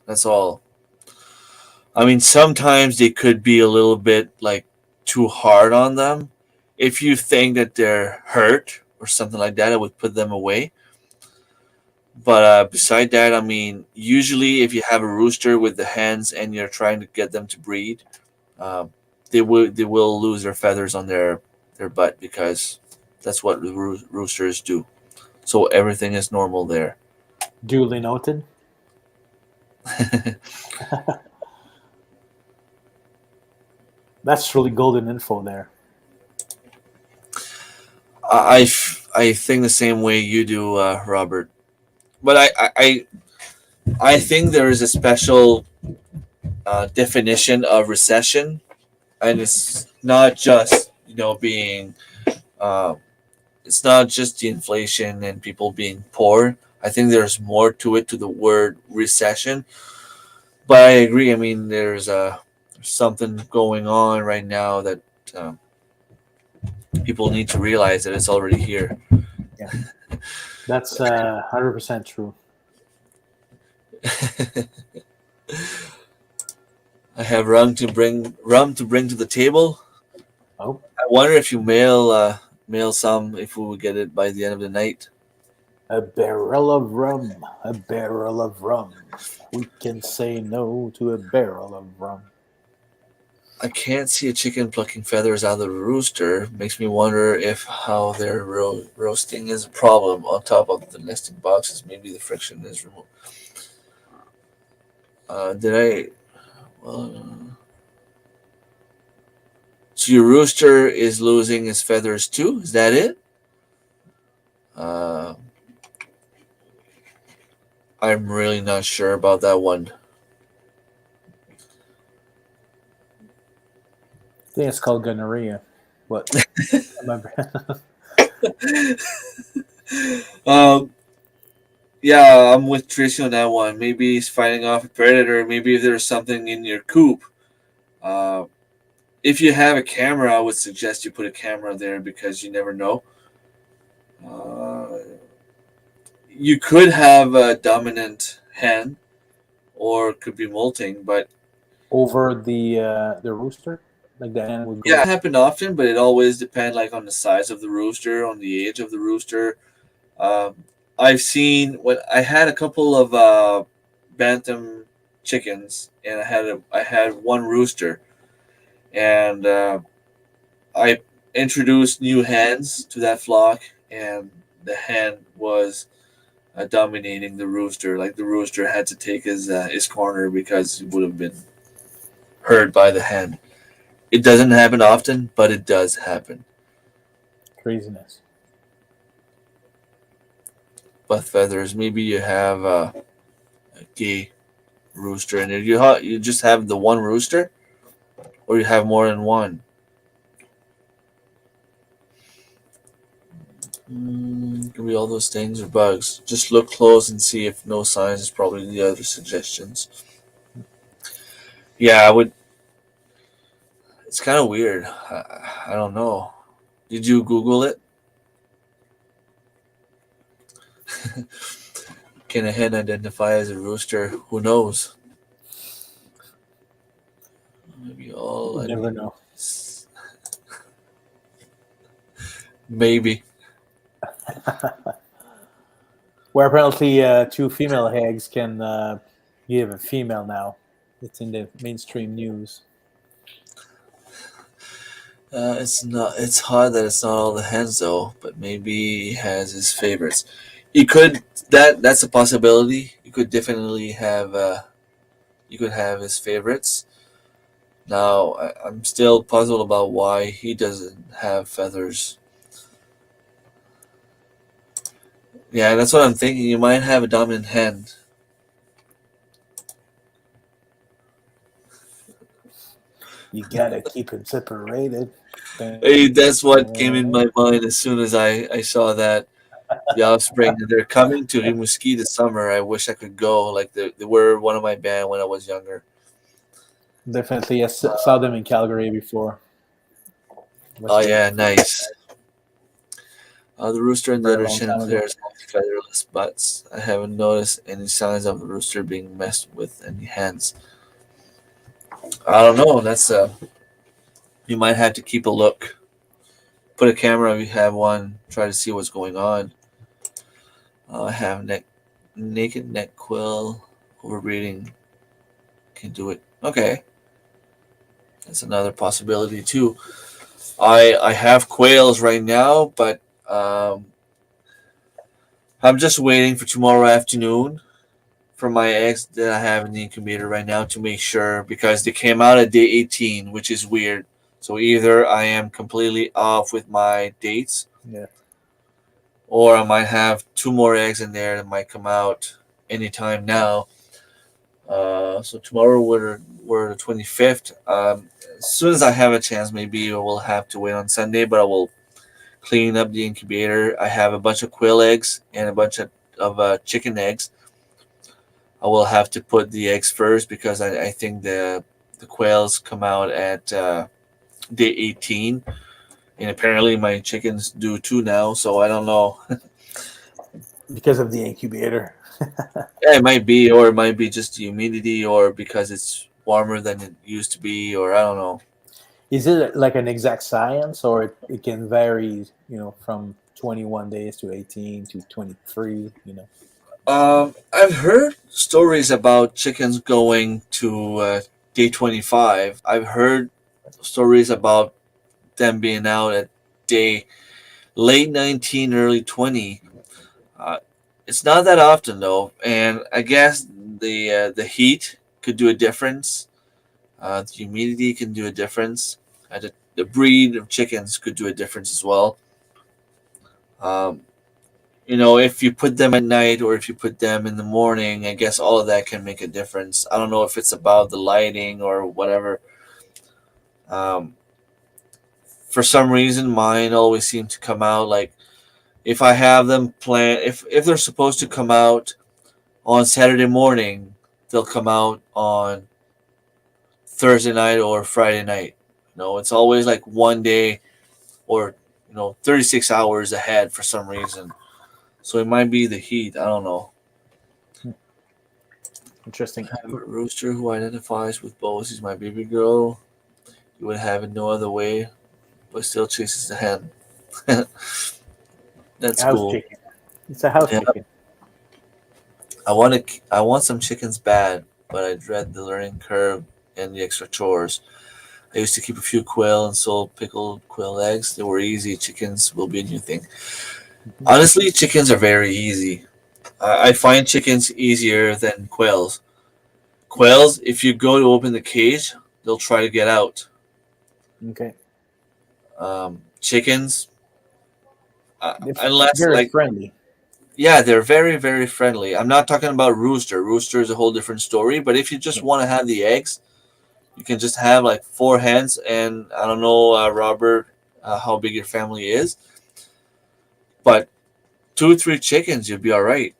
That's all. I mean, sometimes they could be a little bit like too hard on them. If you think that they're hurt or something like that, I would put them away. But beside that, I mean, usually if you have a rooster with the hens and you're trying to get them to breed, um, they will lose their feathers on their butt because that's what the roosters do. So everything is normal there. Duly noted. That's really golden info there. I think the same way you do, Robert. But I think there is a special definition of recession, and it's not just being uh, it's not just the inflation and people being poor. I think there's more to it to the word recession. But I agree. I mean, there's something going on right now that um, people need to realize that it's already here. Yeah, that's 100% true. I have rum to bring to the table. Oh, I wonder if you mail some if we would get it by the end of the night. a barrel of rum, a barrel of rum. We can say no to a barrel of rum. I can't see a chicken plucking feathers out of the rooster. Makes me wonder if how they're roasting is a problem. On top of the nesting boxes, maybe the friction is removed. Did I? So your rooster is losing his feathers too? Is that it? Uh, I'm really not sure about that one. I think it's called gonorrhea. What? um, yeah, I'm with Tracy on that one. Maybe he's fighting off a predator. Maybe if there's something in your coop. Uh, if you have a camera, I would suggest you put a camera there because you never know. Uh, you could have a dominant hen, or it could be molting. But Over the rooster, like the hen would yeah, go. it happened often. But it always depends, like on the size of the rooster, on the age of the rooster. Um, I've seen when I had a couple of bantam chickens, and I had one rooster, and I introduced new hens to that flock, and the hen was dominating the rooster. Like the rooster had to take his corner because he would have been hurt by the hen. It doesn't happen often, but it does happen. Craziness. Buff feathers. Maybe you have a gay rooster, and you just have the one rooster, or you have more than one. Could be all those things or bugs. Just look close and see if no signs is probably the other suggestions. Yeah, I would. It's kind of weird. I don't know. Did you Google it? Can a hen identify as a rooster? Who knows? Maybe all You never know. maybe. Where apparently two female eggs can give a female now. It's in the mainstream news. It's not. It's hard that it's not all the hens though. But maybe he has his favorites. You could that's a possibility. You could definitely have. You could have his favorites. Now I'm still puzzled about why he doesn't have feathers. Yeah, that's what I'm thinking. You might have a dominant hen. You gotta keep them separated. Hey, that's what came in my mind as soon as I saw that the offspring they're coming to Rimouski this summer. I wish I could go. Like they were one of my band when I was younger. Definitely, I saw them in Calgary before. It was Oh great. yeah, nice. The rooster and the Very other long chin time ago. players have featherless butts. I haven't noticed any signs of the rooster being messed with any hands. I don't know. That's you might have to keep a look. Put a camera if you have one. Try to see what's going on. I have naked neck quill overbreeding. Can do it. Okay, that's another possibility too. I have quails right now, but um, I'm just waiting for tomorrow afternoon for my eggs that I have in the incubator right now to make sure because they came out at day 18, which is weird. So either I am completely off with my dates, Yeah. or I might have two more eggs in there that might come out anytime now. So tomorrow we're the 25th. As soon as I have a chance, maybe we'll have to wait on Sunday, but I will clean up the incubator. I have a bunch of quail eggs and a bunch of chicken eggs. I will have to put the eggs first because I think the quails come out at day 18, and apparently my chickens do too now. So I don't know. Because of the incubator. Yeah, it might be, or it might be just the humidity, or because it's warmer than it used to be, or I don't know. Is it like an exact science, or it can vary? From 21 days to 18 to 23. I've heard stories about chickens going to day 25. I've heard stories about them being out at day late 19, early 20. Uh, it's not that often though, and I guess the heat could do a difference. The humidity can do a difference. The breed of chickens could do a difference as well. Um, if you put them at night or if you put them in the morning, I guess all of that can make a difference. I don't know if it's about the lighting or whatever. Um, for some reason, mine always seem to come out like if I have them plan if they're supposed to come out on Saturday morning, they'll come out on Thursday night or Friday night. It's always like one day or 36 hours ahead for some reason. So it might be the heat. I don't know. Interesting. I have a rooster who identifies with both. He's my baby girl. You would have it no other way, but still chases the hen. That's House cool. chicken. It's a house Yeah, chicken. I want some chickens bad, but I dread the learning curve and the extra chores. I used to keep a few quail and sold pickled quail eggs. They were easy. Chickens will be a new thing. Mhm. Honestly, chickens are very easy. I find chickens easier than quails. Quails, if you go to open the cage, they'll try to get out. Okay. Chickens, They're unless very like friendly. yeah, they're very very friendly. I'm not talking about rooster. Rooster is a whole different story. But if you just Yeah. want to have the eggs, you can just have like four hens. And I don't know, Robert, how big your family is, but two or three chickens, you'll be all right,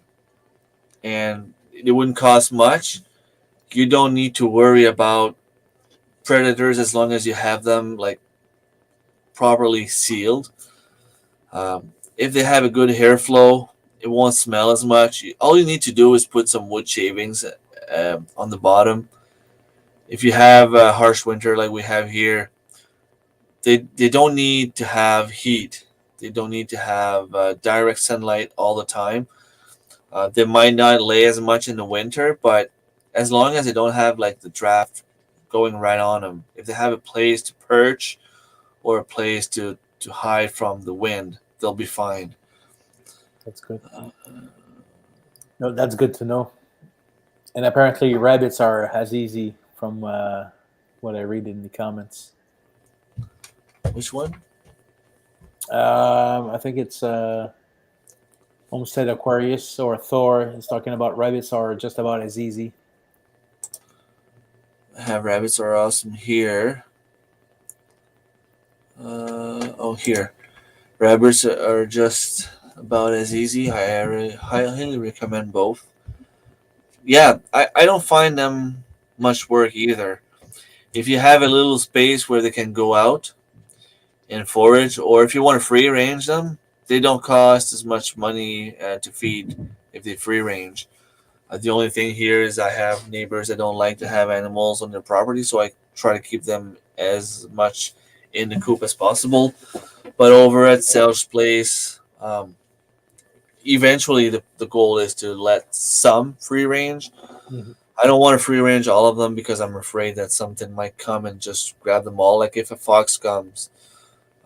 and it wouldn't cost much. You don't need to worry about predators as long as you have them like properly sealed. If they have a good hairflow, it won't smell as much. All you need to do is put some wood shavings on the bottom. If you have a harsh winter like we have here, they don't need to have heat. They don't need to have direct sunlight all the time. They might not lay as much in the winter, but as long as they don't have like the draft going right on them, if they have a place to perch or a place to hide from the wind, they'll be fine. That's good. No, that's good to know. And apparently, rabbits are as easy from what I read in the comments. Which one? I think it's Homestead Aquarius or Thor is talking about rabbits are just about as easy. Have rabbits are awesome here. Oh, here. Rabbits are just about as easy. Highly recommend both. Yeah, I don't find them much work either. If you have a little space where they can go out and forage, or if you want to free range them, they don't cost as much money to feed if they free range. The only thing here is I have neighbors that don't like to have animals on their property, so I try to keep them as much in the coop as possible. But over at Sel's place, eventually the goal is to let some free range. Mhm. I don't want to free range all of them because I'm afraid that something might come and just grab them all. Like if a fox comes,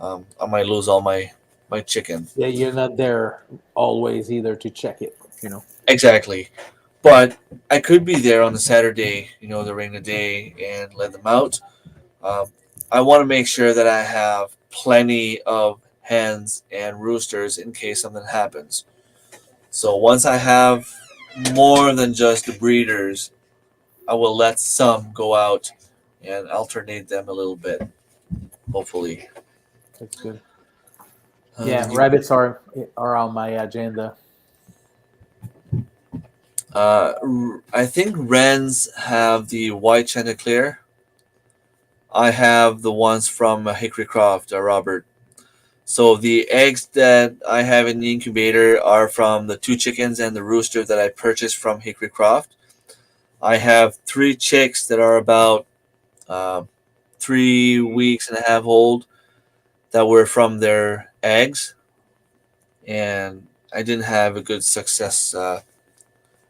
I might lose all my chicken. Yeah, you're not there always either to check it. Exactly. But I could be there on the Saturday, during the day and let them out. Um, I want to make sure that I have plenty of hens and roosters in case something happens. So once I have more than just the breeders, I will let some go out and alternate them a little bit, hopefully. That's good. Yeah, You, rabbits are on my agenda. I think wrens have the white chanticleer. I have the ones from Hickory Croft, Robert. So the eggs that I have in the incubator are from the two chickens and the rooster that I purchased from Hickory Croft. I have three chicks that are about uh, 3 weeks and a half old that were from their eggs, and I didn't have a good success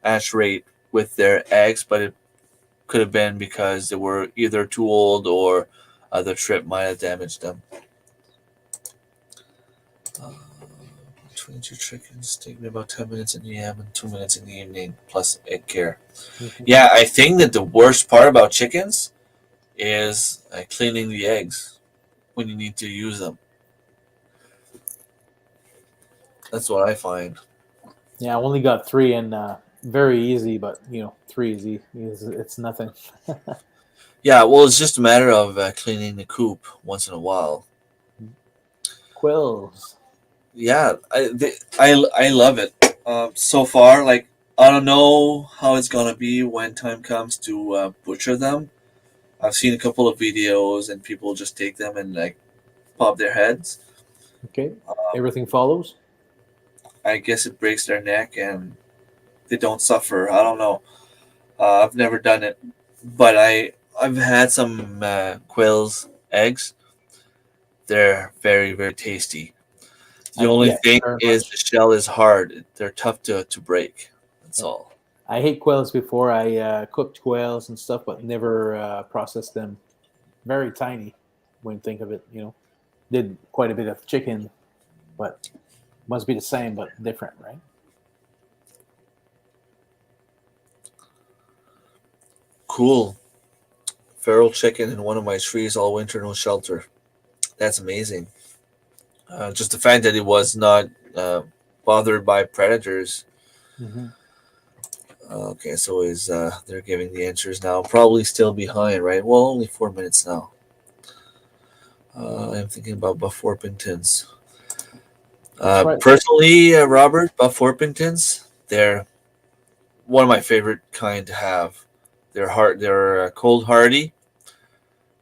hatch rate with their eggs, but it could have been because they were either too old or the trip might have damaged them. Uh, 22 chickens take me about 10 minutes in the AM and 2 minutes in the evening, plus egg care. Mhm. Yeah, I think that the worst part about chickens is cleaning the eggs when you need to use them. That's what I find. Yeah, I only got three, and very easy, but three easy. It's nothing. Yeah, well, it's just a matter of cleaning the coop once in a while. Quills. Yeah, I love it. So far, like I don't know how it's gonna be when time comes to butcher them. I've seen a couple of videos and people just take them and like pop their heads. Okay, everything follows. I guess it breaks their neck and they don't suffer. I don't know. I've never done it, but I've had some quail's eggs. They're very very tasty. The only Yeah, thing very is the much. shell is hard. They're tough to break. That's Yeah. all. I hate quails before. I cooked quails and stuff, but never processed them. Very tiny when you think of it. Did quite a bit of chicken, but must be the same but different, right? Cool. Feral chicken in one of my trees all winter, no shelter. That's amazing. Just the fact that it was not uh, bothered by predators. Hmm. Okay, so is they're giving the answers now. Probably still behind, right? Well, only 4 minutes now. I'm thinking about Buff Orpingtons. That's right. Personally, Robert, Buff Orpingtons, they're one of my favorite kind to have. They're cold hardy,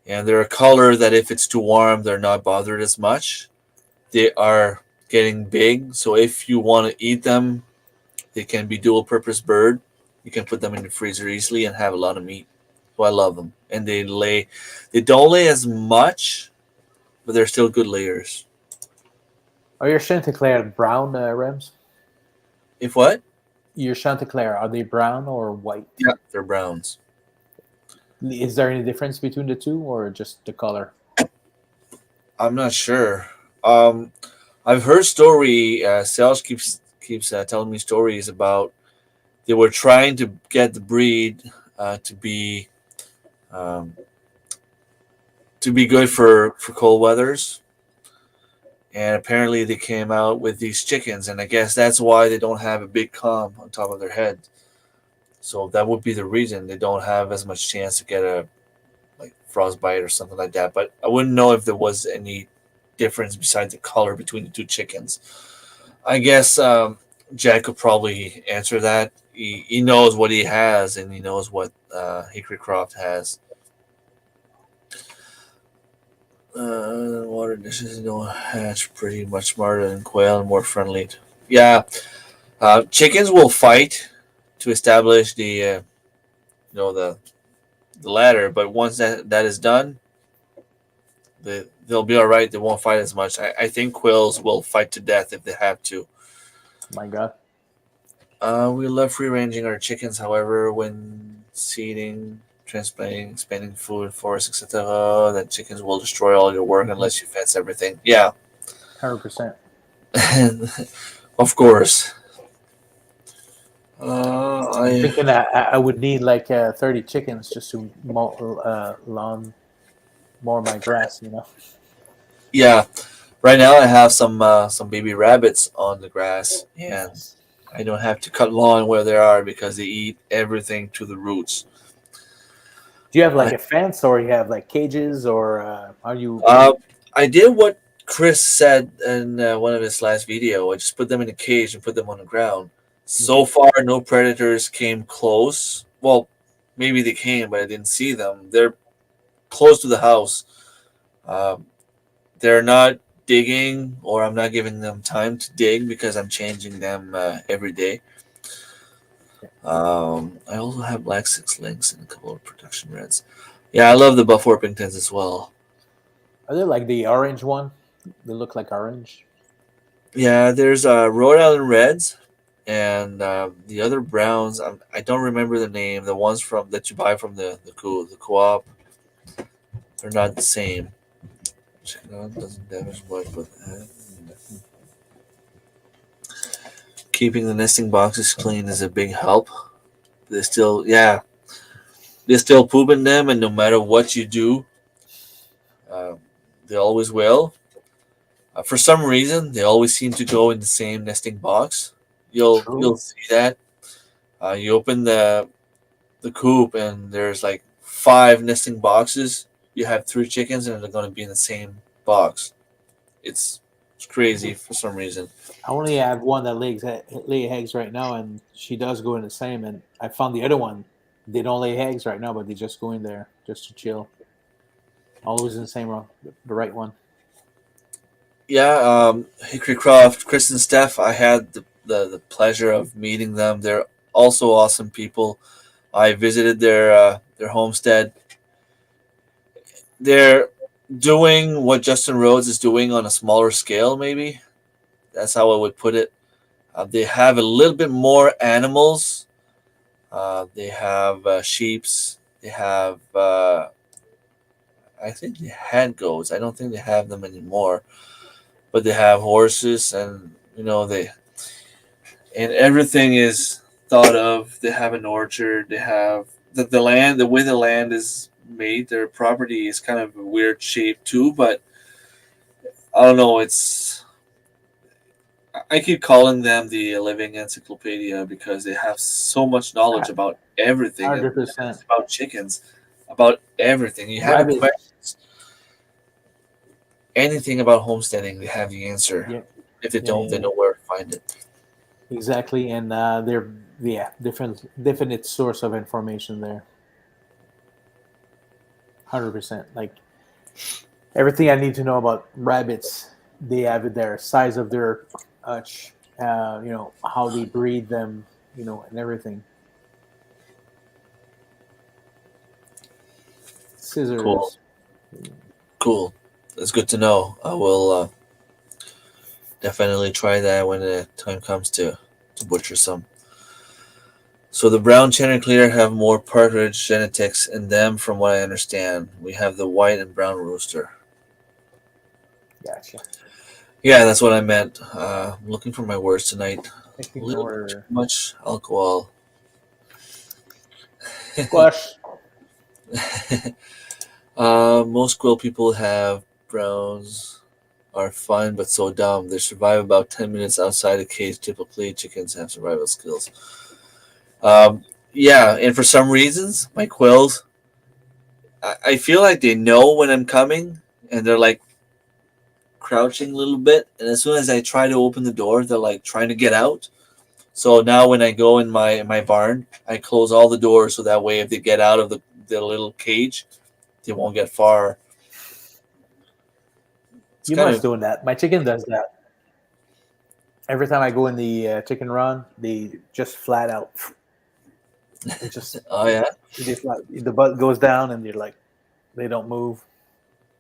and they're a color that if it's too warm, they're not bothered as much. They are getting big, so if you want to eat them, they can be dual purpose bird. You can put them in the freezer easily and have a lot of meat. So I love them, and they don't lay as much, but they're still good layers. Are your Chanticleer brown, Rems? If what? Your Chanticleer, are they brown or white? Yeah, they're browns. Is there any difference between the two, or just the color? I'm not sure. Um, I've heard story. Sales keeps telling me stories about they were trying to get the breed to um, be good for cold weathers, and apparently they came out with these chickens, and I guess that's why they don't have a big comb on top of their head. So that would be the reason they don't have as much chance to get a like frostbite or something like that. But I wouldn't know if there was any difference besides the color between the two chickens. I guess Jack could probably answer that. He knows what he has, and he knows what Hickory Croft has. Water dishes don't hatch pretty much smarter than quail and more friendly. Yeah, chickens will fight to establish the ladder, but once that is done, they'll be all right. They won't fight as much. I think quails will fight to death if they have to. My God. We love free ranging our chickens, however, when seeding, transplanting, expanding food, forests, etc., then chickens will destroy all your work Mhm. unless you fence everything. Yeah, 100%. of course. I'm I thinking that I would need like 30 chickens just to mow my grass, you know? Yeah. Right now, I have some baby rabbits on the grass, and Nice. I don't have to cut lawn where they are because they eat everything to the roots. Do you have I like a fence, or you have like cages, or are you? uh, I did what Chris said in one of his last video. I just put them in a cage and put them on the ground. So Okay. far, no predators came close. Well, maybe they came, but I didn't see them. They're close to the house. Um, they're not digging, or I'm not giving them time to dig because I'm changing them every day. I also have black six links and a couple of production reds. Yeah, I love the buff Orpingtons as well. Are they like the orange one? They look like orange. Yeah, there's Rhode Island Reds and the other browns. I don't remember the name. The ones from that you buy from the co-op. They're not the same. Chicken on doesn't damage much, but keeping the nesting boxes clean is a big help. They still, yeah, they still poop in them, and no matter what you do, uh, they always will. For some reason, they always seem to go in the same nesting box. You'll True. see that. You open the coop and there's like five nesting boxes. You have three chickens and they're going to be in the same box. It's it's crazy for some reason. I only have one that lay eggs right now, and she does go in the same. And I found the other one. They don't lay eggs right now, but they just go in there just to chill. Always in the same row, the right one. Yeah, Hickory Croft, Chris and Steph. I had the pleasure of meeting them. They're also awesome people. I visited their homestead. They're doing what Justin Rhodes is doing on a smaller scale. Maybe that's how I would put it. They have a little bit more animals. They have sheep's. They have. I think they had goats. I don't think they have them anymore. But they have horses, and they and everything is thought of. They have an orchard. They have the land. The way the land is made, their property is kind of a weird shape too. But I don't know. I keep calling them the living encyclopedia because they have so much knowledge about everything, and 100%. about chickens, about everything. You have a Rabbit. question, anything about homesteading, they have the answer. Yeah, If they yeah, don't, yeah, they yeah. know where to find it. Exactly. And they're, yeah, different, definite source of information there. 100%. Like everything I need to know about rabbits, they have it there. Size of their how they breed them, and everything. Cool, Scissors. cool. That's good to know. I will definitely try that when the time comes to butcher some. So the brown Chanticleer have more partridge genetics in them, from what I understand. We have the white and brown rooster. Gotcha. Yeah, that's what I meant. I'm looking for my words tonight. A Pecking little bit too order. much alcohol. Squash. Most quill people have browns are fun but so dumb. They survive about 10 minutes outside a cage. Typically, chickens have survival skills. Yeah, and for some reasons, my quills, I feel like they know when I'm coming and they're like crouching a little bit. And as soon as I try to open the door, they're like trying to get out. So now when I go in my barn, I close all the doors so that way if they get out of the little cage, they won't get far. It's You kind must of doing that. My chicken does that. Every time I go in the chicken run, they just flat out. It just oh yeah, they flat. The butt goes down, and they're like they don't move.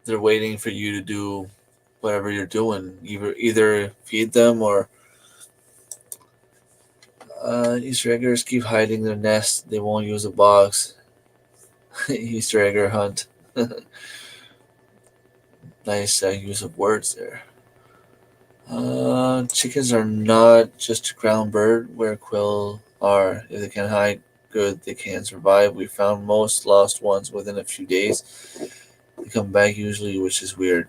they're waiting for you to do whatever you're doing. Either feed them or Easter eggers keep hiding their nest. They won't use a box. Easter egger hunt. Nice use of words there. Chickens are not just a ground bird where quill are. If they can hide good, they can survive. We found most lost ones within a few days. They come back usually, which is weird.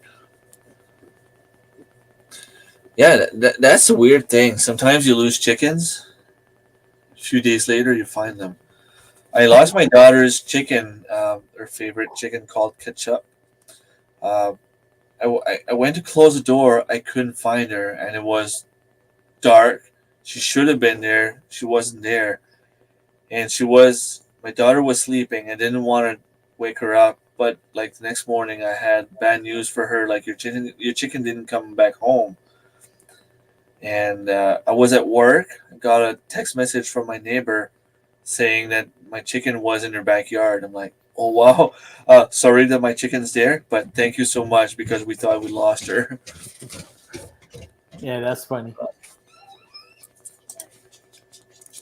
Yeah, that's a weird thing. Sometimes you lose chickens. A few days later, you find them. I lost my daughter's chicken, her favorite chicken called Ketchup. Uh, I went to close the door. I couldn't find her, and it was dark. She should have been there. She wasn't there. And my daughter was sleeping. I didn't want to wake her up. But like the next morning, I had bad news for her. Like your chicken didn't come back home. And I was at work. I got a text message from my neighbor saying that my chicken was in her backyard. I'm like, oh wow, sorry that my chicken's there, but thank you so much because we thought we lost her. Yeah, that's funny.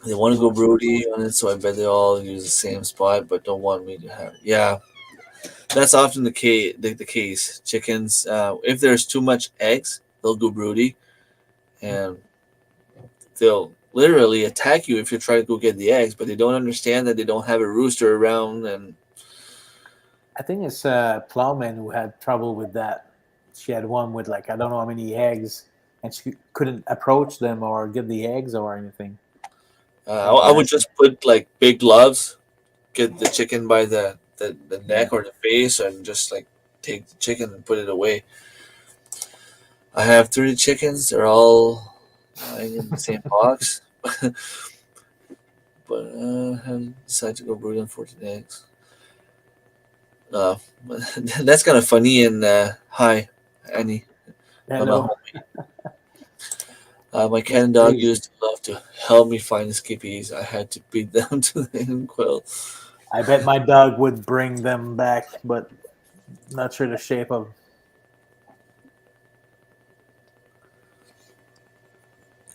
They want to go broody on it, so I bet they all use the same spot, but don't want me to have. Yeah, that's often the case. Chickens, if there's too much eggs, they'll go broody, and they'll literally attack you if you try to go get the eggs. But they don't understand that they don't have a rooster around, and I think it's Plowman who had trouble with that. She had one with like I don't know how many eggs, and she couldn't approach them or get the eggs or anything. I Yeah, would just put like big gloves, get the chicken by the yeah. neck or the face, and just like take the chicken and put it away. I have 30 chickens. They're all lying in the same box. But I decided to go brood on 14 eggs. Uh, that's kind of funny. And hi, Annie. I'm at Hello. home. My cat That's and dog crazy. used to love to help me find escapees. I had to beat them to the inkwell. I bet my dog would bring them back, but not sure the shape of.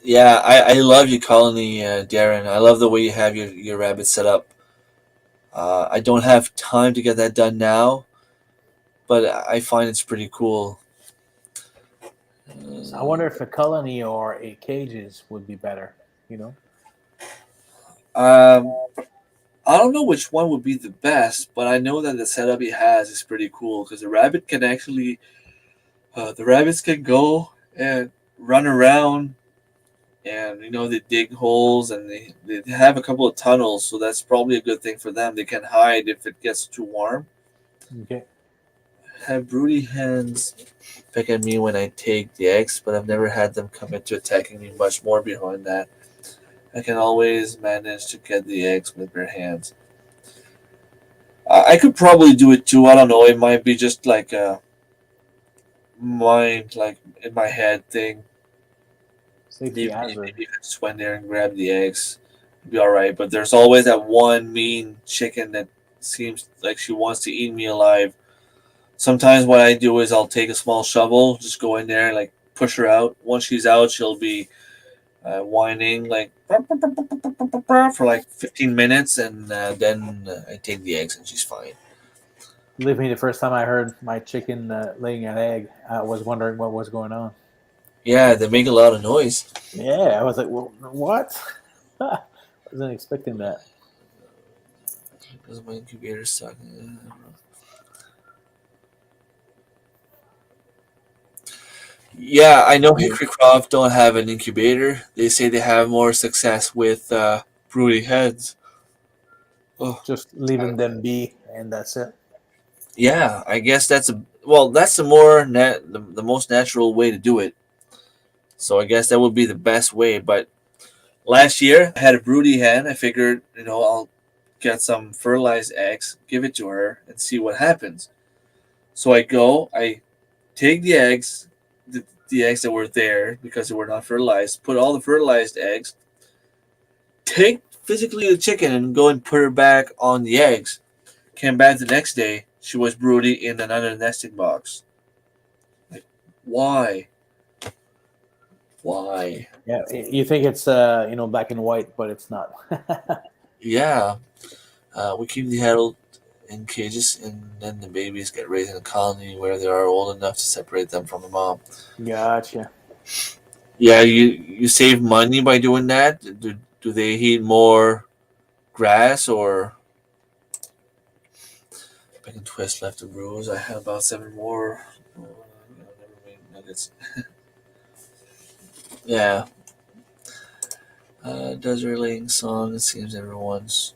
Yeah, I love your colony, Darren. I love the way you have your rabbit set up. I don't have time to get that done now, but I find it's pretty cool. So I wonder if a colony or a cages would be better. You know. Um, I don't know which one would be the best, but I know that the setup he has is pretty cool because the rabbits can go and run around, and they dig holes and they have a couple of tunnels, so that's probably a good thing for them. They can hide if it gets too warm. Okay. Have broody hens pick at me when I take the eggs, but I've never had them commit to attacking me much more behind that. I can always manage to get the eggs with bare hands. I could probably do it too. I don't know. It might be just like a mind, like in my head thing. Safety hazard. Maybe if I just went there and grabbed the eggs, it'd be all right. But there's always that one mean chicken that seems like she wants to eat me alive. Sometimes what I do is I'll take a small shovel, just go in there, like push her out. Once she's out, she'll be whining like for like 15 minutes, and then I take the eggs and she's fine. Believe me, the first time I heard my chicken laying an egg, I was wondering what was going on. Yeah, they make a lot of noise. Yeah, I was like, well, what? Wasn't expecting that. Does my incubator suck? Yeah, I know Hickory Croft don't have an incubator. They say they have more success with broody heads. Oh, Just leaving them be, and that's it. yeah, I guess that's a well. That's the more the most natural way to do it. So I guess that would be the best way. But last year I had a broody hen. I figured, I'll get some fertilized eggs, give it to her, and see what happens. So I take the eggs, the eggs that were there because they were not fertilized, put all the fertilized eggs, take physically the chicken and go and put her back on the eggs. Came back the next day, she was broody in another nesting box. Like, why? Why? Yeah, you think it's black and white, but it's not. Yeah, we keep the adult in cages, and then the babies get raised in a colony where they are old enough to separate them from the mom. Gotcha. Yeah, you save money by doing that. Do they eat more grass or bacon twist left to bruise? I have about seven more. Never made nuggets. Yeah, desert laying song. It seems everyone's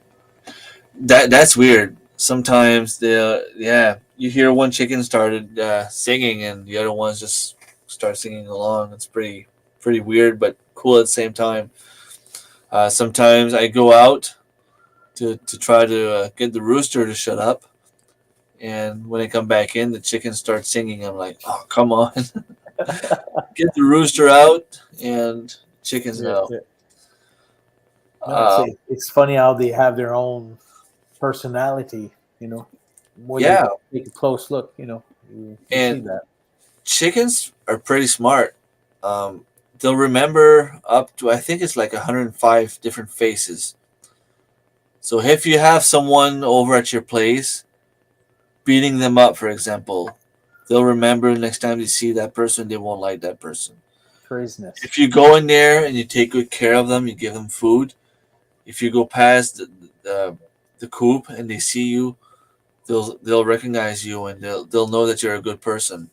that's weird. Sometimes you hear one chicken started singing and the other ones just start singing along. It's pretty weird, but cool at the same time. Sometimes I go out to try to get the rooster to shut up, and when I come back in, the chicken starts singing. I'm like, oh come on, get the rooster out, and chicken's Yeah, out. yeah. No, Uh, it's funny how they have their own personality. You know, when you yeah, take a close look, you see and that. chickens are pretty smart. They'll remember up to I think it's like 105 different faces. So if you have someone over at your place beating them up, for example, they'll remember next time they see that person, they won't like that person. Craziness. If you go in there and you take good care of them, you give them food. If you go past the, the coop and they see you, they'll recognize you and they'll know that you're a good person.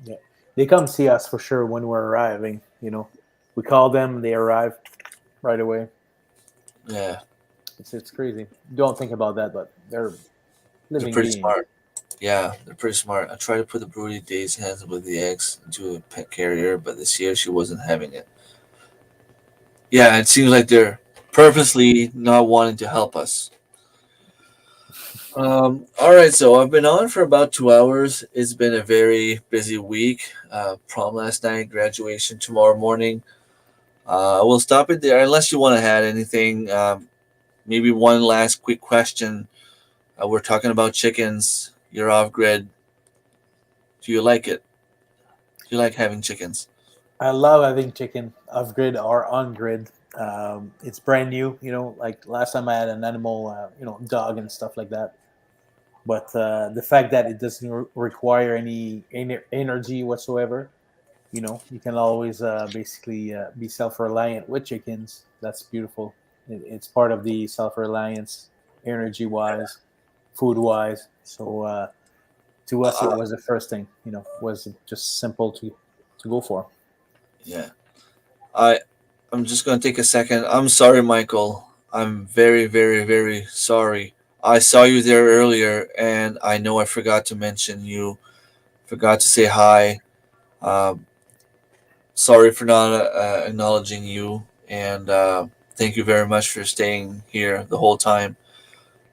Yeah, they come see us for sure when we're arriving. We call them, they arrive right away. Yeah, It's crazy. Don't think about that, but they're they're living pretty beings. smart. Yeah, they're pretty smart. I tried to put the broody day's hens with the eggs into a pet carrier, but this year she wasn't having it. Yeah, it seems like they're purposely not wanting to help us. All right, so I've been on for about 2 hours. It's been a very busy week. Prom last night, graduation tomorrow morning. We'll stop it there unless you want to add anything. Maybe one last quick question. We're talking about chickens. You're off grid. Do you like it? Do you like having chickens? I love having chicken off grid or on grid. It's brand new, like last time I had an animal, dog and stuff like that. But the fact that it doesn't require any energy whatsoever, you can always basically be self-reliant with chickens. That's beautiful. It's part of the self-reliance, energy wise, food wise. So to us, it Uh, was the first thing. Was just simple to go for. yeah. I I'm just gonna take a second. I'm sorry, Michael. I'm very, very, very sorry. I saw you there earlier, and I know I forgot to mention you. Forgot to say hi. Um, Sorry for not acknowledging you, and thank you very much for staying here the whole time.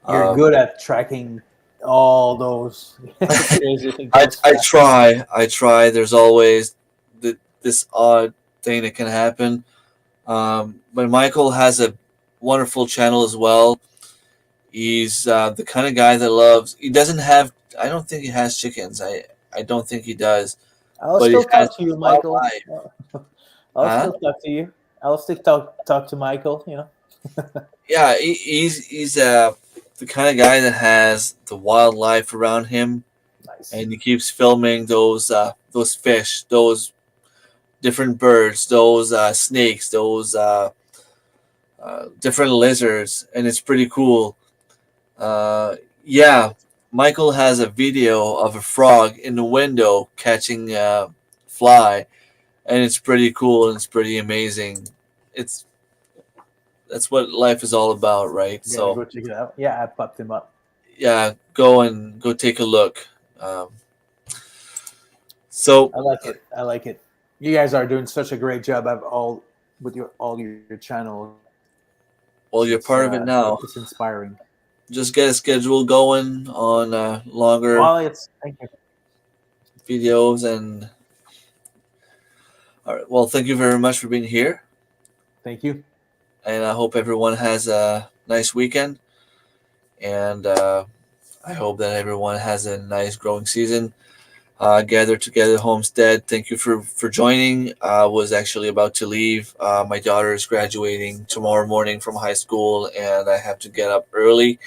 You're Um, good at tracking all those crazy things, I, those I factors. try. I try. There's always this odd thing that can happen. But Michael has a wonderful channel as well. He's the kind of guy that loves. He doesn't have. I don't think he has chickens. I don't think he does. I'll But he still has talk to you, Michael. wildlife. I'll Huh? still talk to you. I'll still talk to Michael. You know, Yeah, he's the kind of guy that has the wildlife around him, nice. and he keeps filming those fish, those different birds, those snakes, those different lizards, and it's pretty cool. Uh, yeah, Michael has a video of a frog in the window catching a fly, and it's pretty cool and it's pretty amazing. It's That's what life is all about, right? I'm gonna So go check it out. Yeah, I popped him up. yeah, go take a look. Um, so I like it. I like it. You guys are doing such a great job of all with your all your channels. well, you're part of it It's now. inspiring. Just get a schedule going on longer Well, it's thank you, videos and all right. Well, thank you very much for being here, thank you. and I hope everyone has a nice weekend. And I hope that everyone has a nice growing season. Gather Together Homestead. Thank you for joining. I was actually about to leave. My daughter is graduating tomorrow morning from high school, and I have to get up early.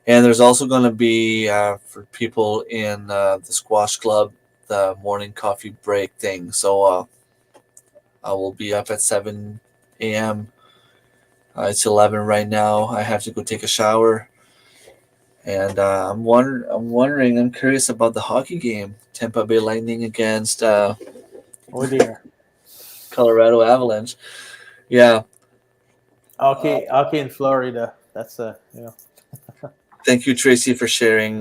And there's also going to be for people in the squash club the morning coffee break thing. So I will be up at 7 a.m. It's 11 right now. I have to go take a shower, and I'm curious about the hockey game. Tampa Bay Lightning against Oh dear. Colorado Avalanche. Yeah. Uh, Okay, okay, in Florida. That's you know. Thank you, Tracy, for sharing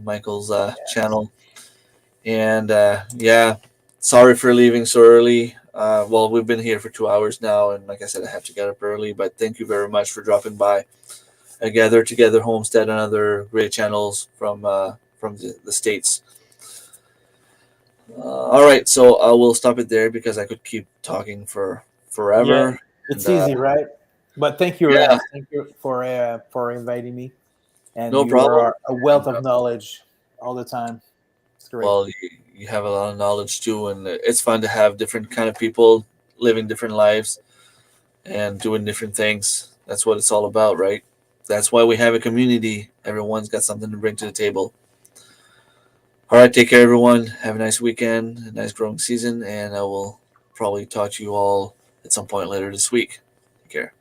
Michael's Yes. channel. And yeah, sorry for leaving so early. Well, we've been here for 2 hours now, and like I said, I have to get up early. But thank you very much for dropping by. Gather Together Homestead and other great channels from the states. All right, so I will stop it there because I could keep talking for Yeah, forever. And it's easy, right? But yeah, thank you for inviting me. And no you problem. are a wealth And of knowledge all the time. It's great. well, you have a lot of knowledge too, and it's fun to have different kind of people living different lives and doing different things. That's what it's all about, right? That's why we have a community. Everyone's got something to bring to the table. All right, take care, everyone. Have a nice weekend, a nice growing season, and I will probably talk to you all at some point later this week. Take care.